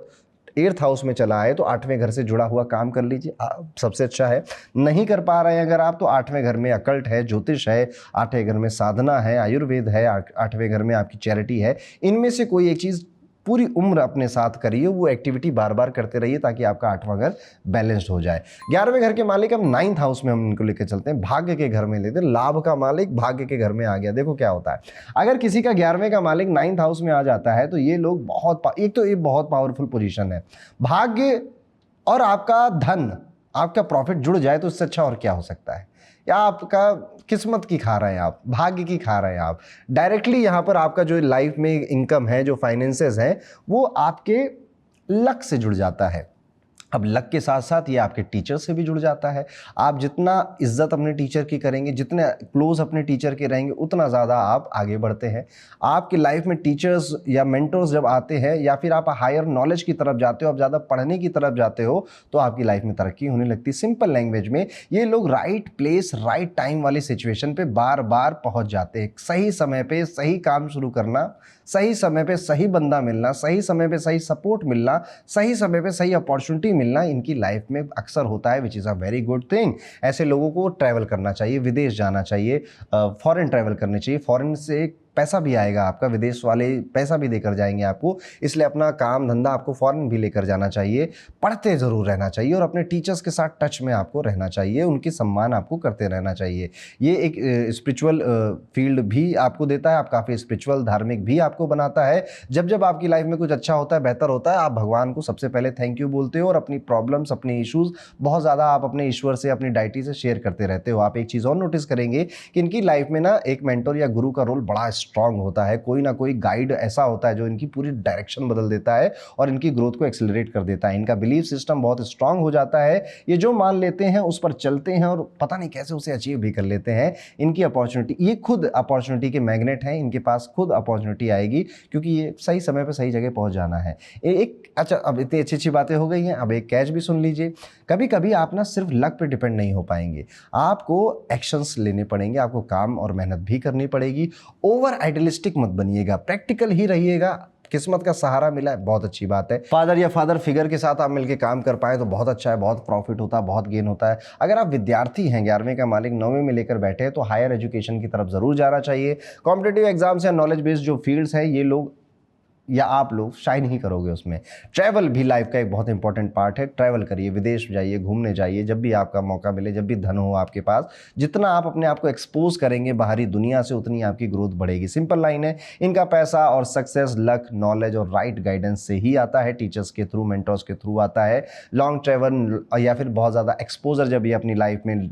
8th हाउस में चला है तो 8वें घर से जुड़ा हुआ काम कर लीजिए, सबसे अच्छा है। नहीं कर पा रहे हैं अगर आप, तो 8वें घर में अकल्ट है, ज्योतिष है, 8वें घर में साधना है, आयुर्वेद है, 8वें घर में आपकी चैरिटी है। इनमें से कोई एक चीज़ पूरी उम्र अपने साथ करिए, वो एक्टिविटी बार बार करते रहिए ताकि आपका 8वां घर बैलेंस्ड हो जाए। 11वें घर के मालिक अब 9th हाउस में हम इनको लेकर चलते हैं, भाग्य के घर में लेते हैं। लाभ का मालिक भाग्य के घर में आ गया। देखो क्या होता है, अगर किसी का 11वें का मालिक 9th हाउस में आ जाता है तो ये लोग एक तो ये बहुत पावरफुल पोजीशन है। भाग्य और आपका धन, आपका प्रॉफिट जुड़ जाए तो इससे अच्छा और क्या हो सकता है। या आपका किस्मत की खा रहे हैं आप, भाग्य की खा रहे हैं आप। डायरेक्टली यहाँ पर आपका जो लाइफ में इनकम है, जो फाइनेंसेस हैं, वो आपके लक से जुड़ जाता है। अब लक के साथ साथ ये आपके टीचर से भी जुड़ जाता है। आप जितना इज्जत अपने टीचर की करेंगे, जितने क्लोज अपने टीचर के रहेंगे, उतना ज़्यादा आप आगे बढ़ते हैं। आपकी लाइफ में टीचर्स या मेंटर्स जब आते हैं या फिर आप हायर नॉलेज की तरफ जाते हो, आप ज़्यादा पढ़ने की तरफ जाते हो, तो आपकी लाइफ में तरक्की होने लगती है। सिंपल लैंग्वेज में ये लोग राइट प्लेस राइट टाइम वाली सिचुएशन पे बार बार पहुँच जाते हैं। सही समय पर सही काम शुरू करना, सही समय पे सही बंदा मिलना, सही समय पे सही सपोर्ट मिलना, सही समय पे सही अपॉर्चुनिटी मिलना इनकी लाइफ में अक्सर होता है, which is a very good thing. ऐसे लोगों को ट्रैवल करना चाहिए, विदेश जाना चाहिए, फॉरेन ट्रैवल करनी चाहिए। फॉरेन से पैसा भी आएगा आपका, विदेश वाले पैसा भी देकर जाएंगे आपको, इसलिए अपना काम धंधा आपको फॉरेन भी लेकर जाना चाहिए। पढ़ते ज़रूर रहना चाहिए और अपने टीचर्स के साथ टच में आपको रहना चाहिए, उनकी सम्मान आपको करते रहना चाहिए। ये एक स्पिरिचुअल फील्ड भी आपको देता है, आप काफ़ी स्पिरिचुअल धार्मिक भी आपको बनाता है। जब जब आपकी लाइफ में कुछ अच्छा होता है, बेहतर होता है, आप भगवान को सबसे पहले थैंक यू बोलते हो और अपनी प्रॉब्लम्स, अपने इश्यूज़ बहुत ज़्यादा आप अपने ईश्वर से, अपनी डाइटी से शेयर करते रहते हो। आप एक चीज़ और नोटिस करेंगे कि इनकी लाइफ में ना एक मेंटर या गुरु का रोल बड़ा स्ट्रांग होता है। कोई ना कोई गाइड ऐसा होता है जो इनकी पूरी डायरेक्शन बदल देता है और इनकी ग्रोथ को एक्सेलरेट कर देता है। इनका बिलीफ सिस्टम बहुत स्ट्रांग हो जाता है। ये जो मान लेते हैं उस पर चलते हैं और पता नहीं कैसे उसे अचीव भी कर लेते हैं। इनकी अपॉर्चुनिटी, ये खुद अपॉर्चुनिटी के मैग्नेट हैं, इनके पास खुद अपॉर्चुनिटी आएगी क्योंकि ये सही समय पर सही जगह पहुंच जाना है। एक अच्छा, अब इतनी अच्छी अच्छी बातें हो गई हैं, अब एक कैच भी सुन लीजिए। कभी कभी आप ना सिर्फ लक पे डिपेंड नहीं हो पाएंगे, आपको एक्शंस लेने पड़ेंगे, आपको काम और मेहनत भी करनी पड़ेगी। ओवर आइडियलिस्टिक मत बनिएगा, प्रैक्टिकल ही रहिएगा। किस्मत का सहारा मिला है, बहुत अच्छी बात है। फादर या फादर फिगर के साथ आप मिलकर काम कर पाए तो बहुत अच्छा है, बहुत प्रॉफिट होता है, बहुत गेन होता है। अगर आप विद्यार्थी हैं, 11वें का मालिक 9वें में लेकर बैठे हैं, तो हायर एजुकेशन की तरफ जरूर जाना चाहिए। कॉम्पिटेटिव एग्जाम्स या नॉलेज बेस्ड जो फील्ड्स हैं, ये लोग या आप लोग शाइन ही करोगे उसमें। ट्रैवल भी लाइफ का एक बहुत इंपॉर्टेंट पार्ट है। ट्रैवल करिए, विदेश जाइए, घूमने जाइए, जब भी आपका मौका मिले, जब भी धन हो आपके पास, जितना आप अपने आप को एक्सपोज करेंगे बाहरी दुनिया से उतनी आपकी ग्रोथ बढ़ेगी। सिंपल लाइन है। इनका पैसा और सक्सेस लक, नॉलेज और राइट गाइडेंस से ही आता है, टीचर्स के थ्रू, मेंटर्स के थ्रू आता है। लॉन्ग ट्रैवल या फिर बहुत ज़्यादा एक्सपोजर जब ये अपनी लाइफ में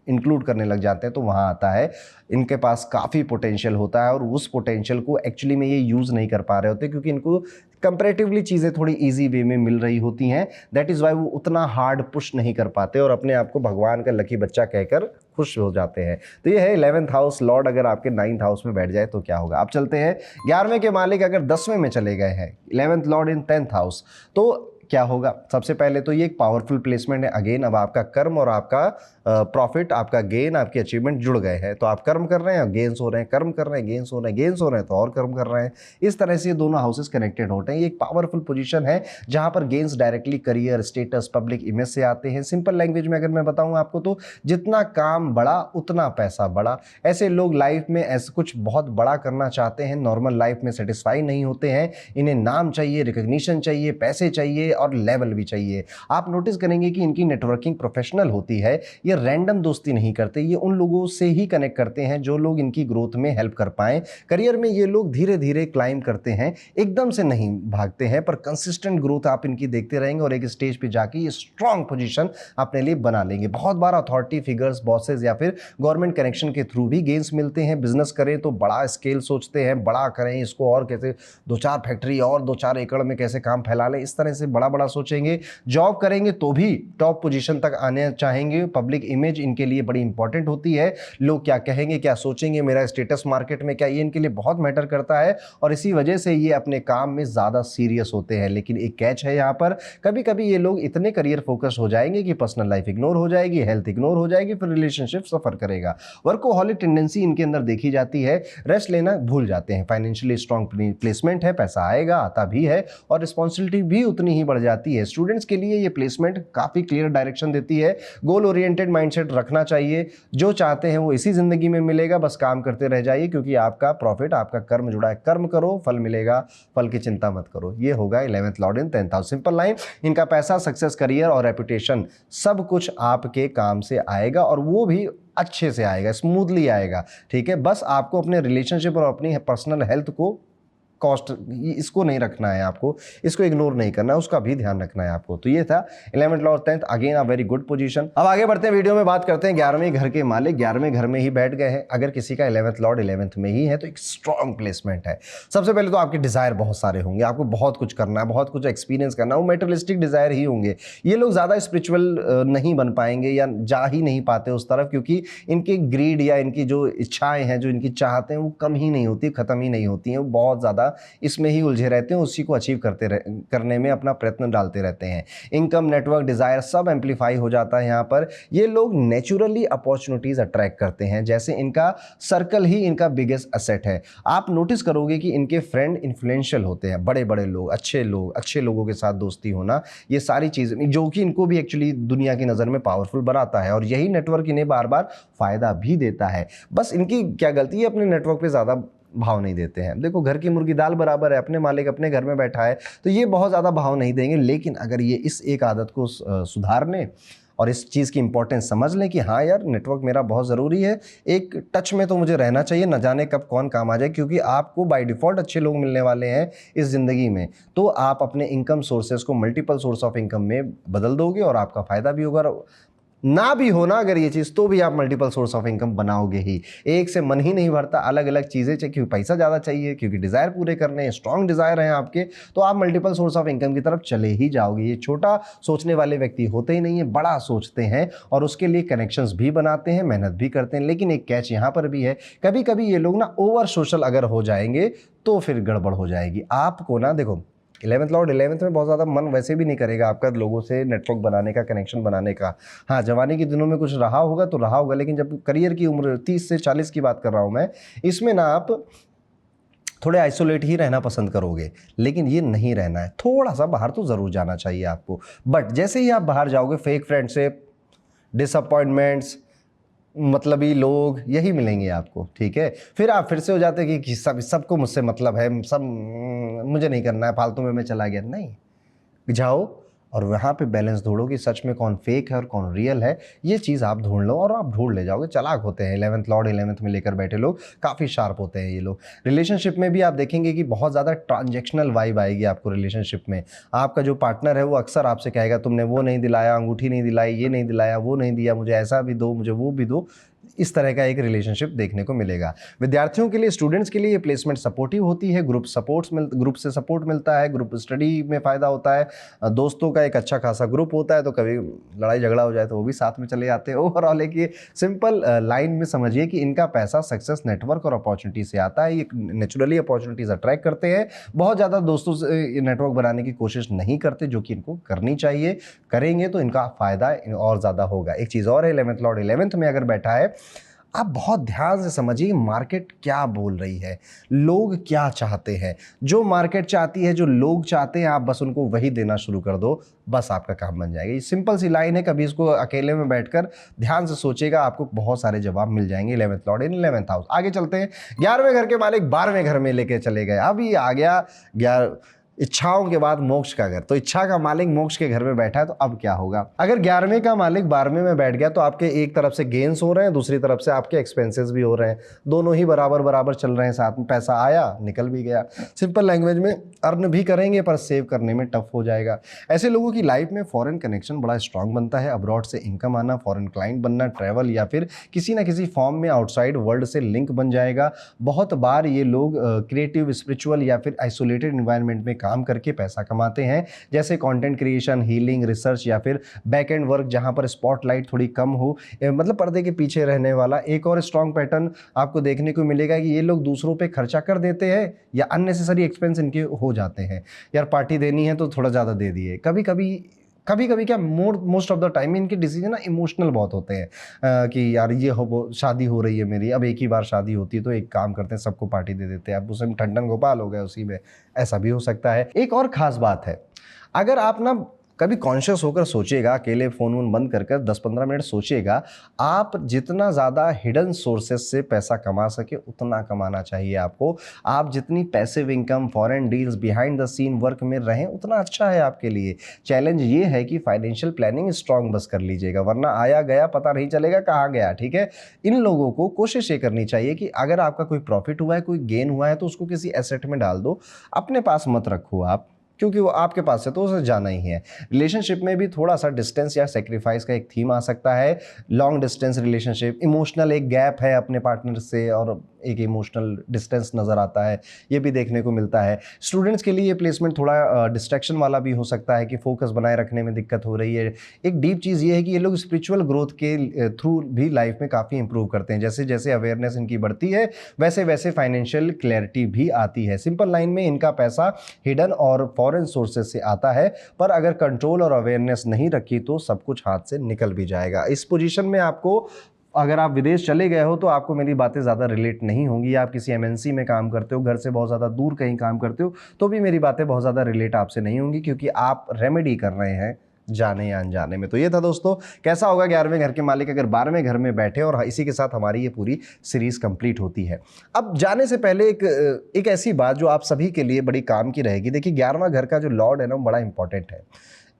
इंक्लूड करने लग जाते हैं तो वहाँ आता है। इनके पास काफ़ी पोटेंशियल होता है और उस पोटेंशियल को एक्चुअली में ये यूज़ नहीं कर पा रहे होते क्योंकि इनको कंपैरेटिवली चीज़ें थोड़ी इजी वे में मिल रही होती हैं। दैट इज़ वाई वो उतना हार्ड पुश नहीं कर पाते और अपने आप को भगवान का लकी बच्चा कहकर खुश हो जाते हैं। तो ये है 11th हाउस लॉर्ड अगर आपके 9th हाउस में बैठ जाए तो क्या होगा। अब चलते हैं 11वें के मालिक अगर 10वें में चले गए हैं, 11th लॉर्ड इन 10th हाउस, तो क्या होगा। सबसे पहले तो ये एक पावरफुल प्लेसमेंट है। अगेन अब आपका कर्म और आपका प्रॉफिट, आपका गेन, आपकी अचीवमेंट जुड़ गए हैं। तो आप कर्म कर रहे हैं, गेन्स हो रहे हैं, कर्म कर रहे हैं, गेन्स हो रहे हैं, गेन्स हो रहे हैं तो और कर्म कर रहे हैं। इस तरह से ये दोनों हाउसेस कनेक्टेड होते हैं। ये एक पावरफुल पोजीशन है जहां पर gains directly career, status, public image से आते हैं। सिंपल लैंग्वेज में अगर मैं बताऊं आपको तो जितना काम बढ़ा उतना पैसा बढ़ा। ऐसे लोग लाइफ में ऐसे कुछ बहुत बड़ा करना चाहते हैं, नॉर्मल लाइफ में सेटिस्फाई नहीं होते हैं। इन्हें नाम चाहिए, रिकग्निशन चाहिए, पैसे चाहिए और लेवल भी चाहिए। आप नोटिस करेंगे कि इनकी नेटवर्किंग प्रोफेशनल होती है। ये रैंडम दोस्ती नहीं करते, ये उन लोगों से ही कनेक्ट करते हैं जो लोग इनकी ग्रोथ में हेल्प कर पाएं। करियर में ये लोग धीरे धीरे क्लाइंब करते हैं, एकदम से नहीं भागते हैं, पर कंसिस्टेंट ग्रोथ आप इनकी देखते रहेंगे और एक स्टेज पे जाके ये स्ट्रॉन्ग पोजीशन अपने लिए बना लेंगे। बहुत बार अथॉरिटी फिगर्स, बॉसेस या फिर गवर्नमेंट कनेक्शन के थ्रू भी गेन्स मिलते हैं। बिजनेस करें तो बड़ा स्केल सोचते हैं, बड़ा करें इसको और कैसे 2-4 फैक्ट्री और 2-4 एकड़ में कैसे काम फैला लें, इस तरह से बड़ा बड़ा सोचेंगे। जॉब करेंगे तो भी टॉप पोजीशन तक आने चाहेंगे। पब्लिक इमेज इनके लिए बड़ी इंपॉर्टेंट होती है। लोग क्या कहेंगे, क्या सोचेंगे, मेरा स्टेटस मार्केट में क्या, ये इनके लिए बहुत मैटर करता है और इसी वजह से ये अपने काम में ज़्यादा सीरियस होते हैं। लेकिन एक कैच है यहाँ पर, कभी कभी ये लोग इतने करियर फोकस हो जाएंगे कि पर्सनल लाइफ इग्नोर हो जाएगी, हेल्थ इग्नोर हो जाएगी, फिर रिलेशनशिप सफर करेगा। वर्कोहॉलिक टेंडेंसी इनके अंदर देखी जाती है, रेस्ट लेना भूल जाते हैं। फाइनेंशियली स्ट्रॉन्ग प्लेसमेंट है, पैसा आएगा, आता भी है और रिस्पॉन्सिबिलिटी भी उतनी ही बढ़ जाती है। स्टूडेंट्स के लिए ये प्लेसमेंट काफ़ी क्लियर डायरेक्शन देती है। गोल ओरिएंटेड माइंडसेट रखना चाहिए, जो चाहते हैं वो इसी जिंदगी में मिलेगा, बस काम करते रह जाइए क्योंकि आपका प्रॉफिट आपका कर्म जुड़ा है। कर्म करो, फल मिलेगा, फल की चिंता मत करो। ये होगा 11th लॉर्ड इन 10th हाउस। सिंपल लाइन, इनका पैसा, सक्सेस, करियर और रेपुटेशन सब कुछ आपके काम से आएगा और वो भी अच्छे से आएगा, स्मूथली आएगा। ठीक है, बस आपको अपने रिलेशनशिप और अपनी पर्सनल हेल्थ को कॉस्ट, इसको नहीं रखना है आपको, इसको इग्नोर नहीं करना है, उसका भी ध्यान रखना है आपको। तो ये था 11th Lord 10th, again a very good position. अब आगे बढ़ते हैं, वीडियो में बात करते हैं 11वें घर के मालिक। 11वें घर में ही बैठ गए हैं। अगर किसी का 11th लॉर्ड 11th में ही है तो एक स्ट्रॉन्ग प्लेसमेंट है। सबसे पहले तो आपके डिजायर बहुत सारे होंगे, आपको बहुत कुछ करना है, बहुत कुछ एक्सपीरियंस करना है, वो मेटेरियलिस्टिक डिजायर ही होंगे। ये लोग ज़्यादा स्पिरिचुअल नहीं बन पाएंगे या जा ही नहीं पाते उस तरफ, क्योंकि इनकी ग्रीड या इनकी जो इच्छाएं हैं, जो इनकी चाहते हैं वो कम ही नहीं होती, खत्म ही नहीं होती हैं। वो बहुत ज़्यादा इसमें ही उलझे रहते हैं, उसी को अचीव करने में अपना प्रयत्न डालते रहते हैं। इनकम, नेटवर्क, डिजायर सब एम्पलीफाई हो जाता है यहाँ पर। ये लोग नेचुरली अपॉर्चुनिटीज अट्रैक्ट करते हैं, जैसे इनका सर्कल ही इनका बिगेस्ट एसेट है। आप नोटिस करोगे कि इनके फ्रेंड इन्फ्लुएंशियल होते हैं, बड़े बड़े लोग, अच्छे लोगों के साथ दोस्ती होना, ये सारी चीज़ें जो कि इनको भी एक्चुअली दुनिया की नज़र में पावरफुल बनाता है और यही नेटवर्क इन्हें बार बार फायदा भी देता है। बस इनकी क्या गलती है, अपने नेटवर्क पे ज़्यादा भाव नहीं देते हैं। देखो, घर की मुर्गी दाल बराबर है, अपने मालिक अपने घर में बैठा है तो ये बहुत ज़्यादा भाव नहीं देंगे। लेकिन अगर ये इस एक आदत को सुधार लें और इस चीज़ की इंपॉर्टेंस समझ लें कि हाँ यार, नेटवर्क मेरा बहुत ज़रूरी है, एक टच में तो मुझे रहना चाहिए, न जाने कब कौन काम आ जाए, क्योंकि आपको बाय डिफ़ॉल्ट अच्छे लोग मिलने वाले हैं इस ज़िंदगी में। तो आप अपने इनकम सोर्सेज को मल्टीपल सोर्स ऑफ इनकम में बदल दोगे और आपका फ़ायदा भी होगा। ना भी हो ना अगर ये चीज़, तो भी आप मल्टीपल सोर्स ऑफ इनकम बनाओगे ही। एक से मन ही नहीं भरता, अलग अलग चीज़ें चाहिए, क्योंकि पैसा ज़्यादा चाहिए, क्योंकि डिज़ायर पूरे करने हैं, स्ट्रॉन्ग डिज़ायर हैं आपके, तो आप मल्टीपल सोर्स ऑफ इनकम की तरफ चले ही जाओगे। ये छोटा सोचने वाले व्यक्ति होते ही नहीं है, बड़ा सोचते हैं और उसके लिए कनेक्शंस भी बनाते हैं, मेहनत भी करते हैं। लेकिन एक कैच यहाँ पर भी है, कभी कभी ये लोग ना ओवर सोशल अगर हो जाएंगे तो फिर गड़बड़ हो जाएगी। आपको ना देखो, 11th लॉर्ड 11th में बहुत ज़्यादा मन वैसे भी नहीं करेगा आपका लोगों से नेटवर्क बनाने का, कनेक्शन बनाने का। हाँ, जवानी के दिनों में कुछ रहा होगा तो रहा होगा, लेकिन जब करियर की उम्र 30 से 40 की बात कर रहा हूँ मैं, इसमें ना आप थोड़े आइसोलेट ही रहना पसंद करोगे। लेकिन ये नहीं रहना है, थोड़ा सा बाहर तो ज़रूर जाना चाहिए आपको। बट जैसे ही आप बाहर जाओगे, फेक फ्रेंडशिप, डिसअपॉइंटमेंट्स, मतलबी लोग यही मिलेंगे आपको, ठीक है। फिर आप फिर से हो जाते हैं कि सबको मुझसे मतलब है, सब मुझे नहीं करना है, फालतू में मैं चला गया। नहीं, जाओ और वहाँ पे बैलेंस ढूंढो कि सच में कौन फेक है और कौन रियल है। ये चीज़ आप ढूंढ लो और आप ढूंढ ले जाओगे। चालाक होते हैं 11th लॉर्ड 11th में लेकर बैठे लोग, काफ़ी शार्प होते हैं ये लोग। रिलेशनशिप में भी आप देखेंगे कि बहुत ज़्यादा ट्रांजेक्शनल वाइब आएगी आपको रिलेशनशिप में। आपका जो पार्टनर है वो अक्सर आपसे कहेगा तुमने वो नहीं दिलाया, अंगूठी नहीं दिलाई, ये नहीं दिलाया, वो नहीं दिया, मुझे ऐसा भी दो, मुझे वो भी दो। इस तरह का एक रिलेशनशिप देखने को मिलेगा। विद्यार्थियों के लिए, स्टूडेंट्स के लिए ये प्लेसमेंट सपोर्टिव होती है। ग्रुप से सपोर्ट मिलता है, ग्रुप स्टडी में फ़ायदा होता है, दोस्तों का एक अच्छा खासा ग्रुप होता है, तो कभी लड़ाई झगड़ा हो जाए तो वो भी साथ में चले जाते हैं। ओवरऑल एक ये सिंपल लाइन में समझिए कि इनका पैसा सक्सेस, नेटवर्क और अपॉर्चुनिटी से आता है। ये नेचुरली अपॉर्चुनिटीज़ अट्रैक्ट करते हैं, बहुत ज़्यादा दोस्तों से नेटवर्क बनाने की कोशिश नहीं करते, जो कि इनको करनी चाहिए। करेंगे तो इनका फ़ायदा और ज़्यादा होगा। एक चीज़ और है, 11th लॉर्ड 11th में अगर बैठा है, आप बहुत ध्यान से समझिए मार्केट क्या बोल रही है, लोग क्या चाहते हैं। जो मार्केट चाहती है, जो लोग चाहते हैं, आप बस उनको वही देना शुरू कर दो, बस आपका काम बन जाएगा। ये सिंपल सी लाइन है, कभी इसको अकेले में बैठकर ध्यान से सोचेगा, आपको बहुत सारे जवाब मिल जाएंगे। 11th लॉर्ड इन 11th हाउस। आगे चलते हैं। 11वें घर के मालिक 12वें घर में लेके चले गए। अब ये आ गया इच्छाओं के बाद मोक्ष का घर। तो इच्छा का मालिक मोक्ष के घर में बैठा है, तो अब क्या होगा? अगर 11वें का मालिक 12वें में बैठ गया तो आपके एक तरफ से गेन्स हो रहे हैं, दूसरी तरफ से आपके एक्सपेंसेस भी हो रहे हैं। दोनों ही बराबर बराबर चल रहे हैं साथ में। पैसा आया, निकल भी गया। सिंपल लैंग्वेज में अर्न भी करेंगे पर सेव करने में टफ हो जाएगा। ऐसे लोगों की लाइफ में फॉरेन कनेक्शन बड़ा स्ट्रांग बनता है। अब्रॉड से इनकम आना, फॉरेन क्लाइंट बनना, ट्रैवल या फिर किसी ना किसी फॉर्म में आउटसाइड वर्ल्ड से लिंक बन जाएगा। बहुत बार ये लोग क्रिएटिव, स्पिरिचुअल या फिर आइसोलेटेड इन्वायरमेंट में काम करके पैसा कमाते हैं, जैसे कंटेंट क्रिएशन, हीलिंग, रिसर्च या फिर बैक एंड वर्क, जहां पर स्पॉटलाइट थोड़ी कम हो, मतलब पर्दे के पीछे रहने वाला। एक और स्ट्रॉन्ग पैटर्न आपको देखने को मिलेगा कि ये लोग दूसरों पे खर्चा कर देते हैं या अननेसेसरी एक्सपेंस इनके हो जाते हैं। यार पार्टी देनी है तो थोड़ा ज़्यादा दे दिए। कभी कभी क्या मोस्ट ऑफ द टाइम इनके डिसीजन ना इमोशनल बहुत होते हैं, कि यार ये हो, शादी हो रही है मेरी, अब एक ही बार शादी होती है तो एक काम करते हैं, सबको पार्टी दे देते हैं। अब उसमें ठंडन गोपाल हो गए उसी में, ऐसा भी हो सकता है। एक और खास बात है, अगर आप ना कभी कॉन्शियस होकर सोचिएगा, अकेले फ़ोन वोन बंद कर 10-15 मिनट सोचिएगा, आप जितना ज़्यादा हिडन सोर्सेस से पैसा कमा सके उतना कमाना चाहिए आपको। आप जितनी passive income, foreign deals, behind the scene work में रहें उतना अच्छा है आपके लिए। चैलेंज ये है कि फाइनेंशियल प्लानिंग स्ट्रांग बस कर लीजिएगा, वरना आया गया पता नहीं चलेगा कहाँ गया, ठीक है। इन लोगों को कोशिश ये करनी चाहिए कि अगर आपका कोई प्रॉफिट हुआ है, कोई गेन हुआ है, तो उसको किसी एसेट में डाल दो, अपने पास मत रखो आप, क्योंकि वो आपके पास है तो उसे जाना ही है। रिलेशनशिप में भी थोड़ा सा डिस्टेंस या सेक्रीफाइस का एक थीम आ सकता है। लॉन्ग डिस्टेंस रिलेशनशिप, इमोशनल एक गैप है अपने पार्टनर से और एक इमोशनल डिस्टेंस नज़र आता है, ये भी देखने को मिलता है। स्टूडेंट्स के लिए ये प्लेसमेंट थोड़ा डिस्ट्रैक्शन वाला भी हो सकता है कि फोकस बनाए रखने में दिक्कत हो रही है। एक डीप चीज़ ये है कि ये लोग स्पिरिचुअल ग्रोथ के थ्रू भी लाइफ में काफ़ी इंप्रूव करते हैं। जैसे जैसे अवेयरनेस इनकी बढ़ती है वैसे वैसे फाइनेंशियल क्लैरिटी भी आती है। सिंपल लाइन में इनका पैसा हिडन और फॉरेन सोर्सेज से आता है, पर अगर कंट्रोल और अवेयरनेस नहीं रखी तो सब कुछ हाथ से निकल भी जाएगा। इस पोजीशन में आपको, अगर आप विदेश चले गए हो तो आपको मेरी बातें ज़्यादा रिलेट नहीं होंगी। आप किसी एमएनसी में काम करते हो, घर से बहुत ज़्यादा दूर कहीं काम करते हो, तो भी मेरी बातें बहुत ज़्यादा रिलेट आपसे नहीं होंगी, क्योंकि आप रेमेडी कर रहे हैं जाने या अनजाने में। तो ये था दोस्तों, कैसा होगा 11वें घर के मालिक अगर 12वें घर में बैठे, और इसी के साथ हमारी ये पूरी सीरीज कंप्लीट होती है। अब जाने से पहले एक ऐसी बात जो आप सभी के लिए बड़ी काम की रहेगी। देखिए 11वां घर का जो लॉर्ड है ना, वो बड़ा इंपॉर्टेंट है।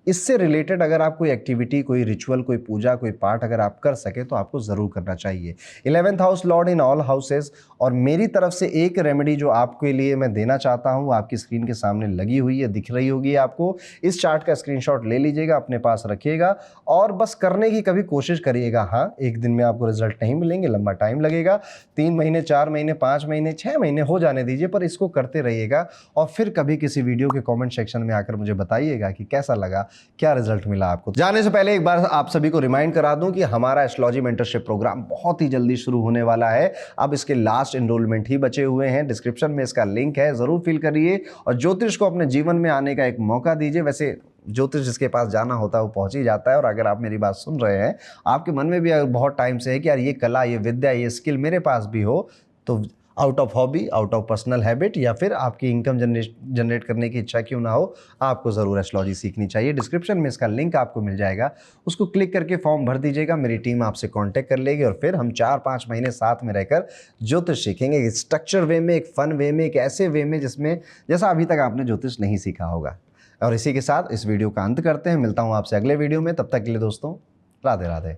इससे रिलेटेड अगर आप कोई एक्टिविटी, कोई रिचुअल, कोई पूजा, कोई पाठ अगर आप कर सके तो आपको ज़रूर करना चाहिए। 11th house Lord in all houses. और मेरी तरफ से एक रेमेडी जो आपके लिए मैं देना चाहता हूँ, आपकी स्क्रीन के सामने लगी हुई है, दिख रही होगी आपको। इस चार्ट का स्क्रीनशॉट ले लीजिएगा, अपने पास रखिएगा और बस करने की कभी कोशिश करिएगा। हाँ, एक दिन में आपको रिजल्ट नहीं मिलेंगे, लंबा टाइम लगेगा, 3 महीने, 4 महीने, 5 महीने, 6 महीने हो जाने दीजिए, पर इसको करते रहिएगा। और फिर कभी किसी वीडियो के कॉमेंट सेक्शन में आकर मुझे बताइएगा कि कैसा लगा, क्या रिजल्ट मिला आपको। जाने से पहले एक बार आप सभी को रिमाइंड करा दूं कि हमारा एस्ट्रोलॉजी मेंटरशिप प्रोग्राम बहुत ही जल्दी शुरू होने वाला है। अब इसके लास्ट एनरोलमेंट ही बचे हुए हैं। डिस्क्रिप्शन में इसका लिंक है, जरूर फिल करिए और ज्योतिष को अपने जीवन में आने का एक मौका दीजिए। वैसे ज्योतिष जिसके पास जाना होता है वो पहुंच ही जाता है। और अगर आप मेरी बात सुन रहे हैं, आपके मन में भी अगर बहुत टाइम से है कि यार ये कला, ये विद्या, ये स्किल मेरे पास भी हो, तो out of hobby, out of personal habit, या फिर आपकी इनकम जनरेट करने की इच्छा क्यों ना हो, आपको ज़रूर एस्ट्रोलॉजी सीखनी चाहिए। डिस्क्रिप्शन में इसका लिंक आपको मिल जाएगा, उसको क्लिक करके फॉर्म भर दीजिएगा। मेरी टीम आपसे कांटेक्ट कर लेगी और फिर हम 4-5 महीने साथ में रहकर ज्योतिष सीखेंगे, एक स्ट्रक्चर वे में, एक फन वे में, एक ऐसे वे में जिसमें जैसा अभी तक आपने ज्योतिष नहीं सीखा होगा। और इसी के साथ इस वीडियो का अंत करते हैं। मिलता हूँ आपसे अगले वीडियो में, तब तक के लिए दोस्तों राधे राधे।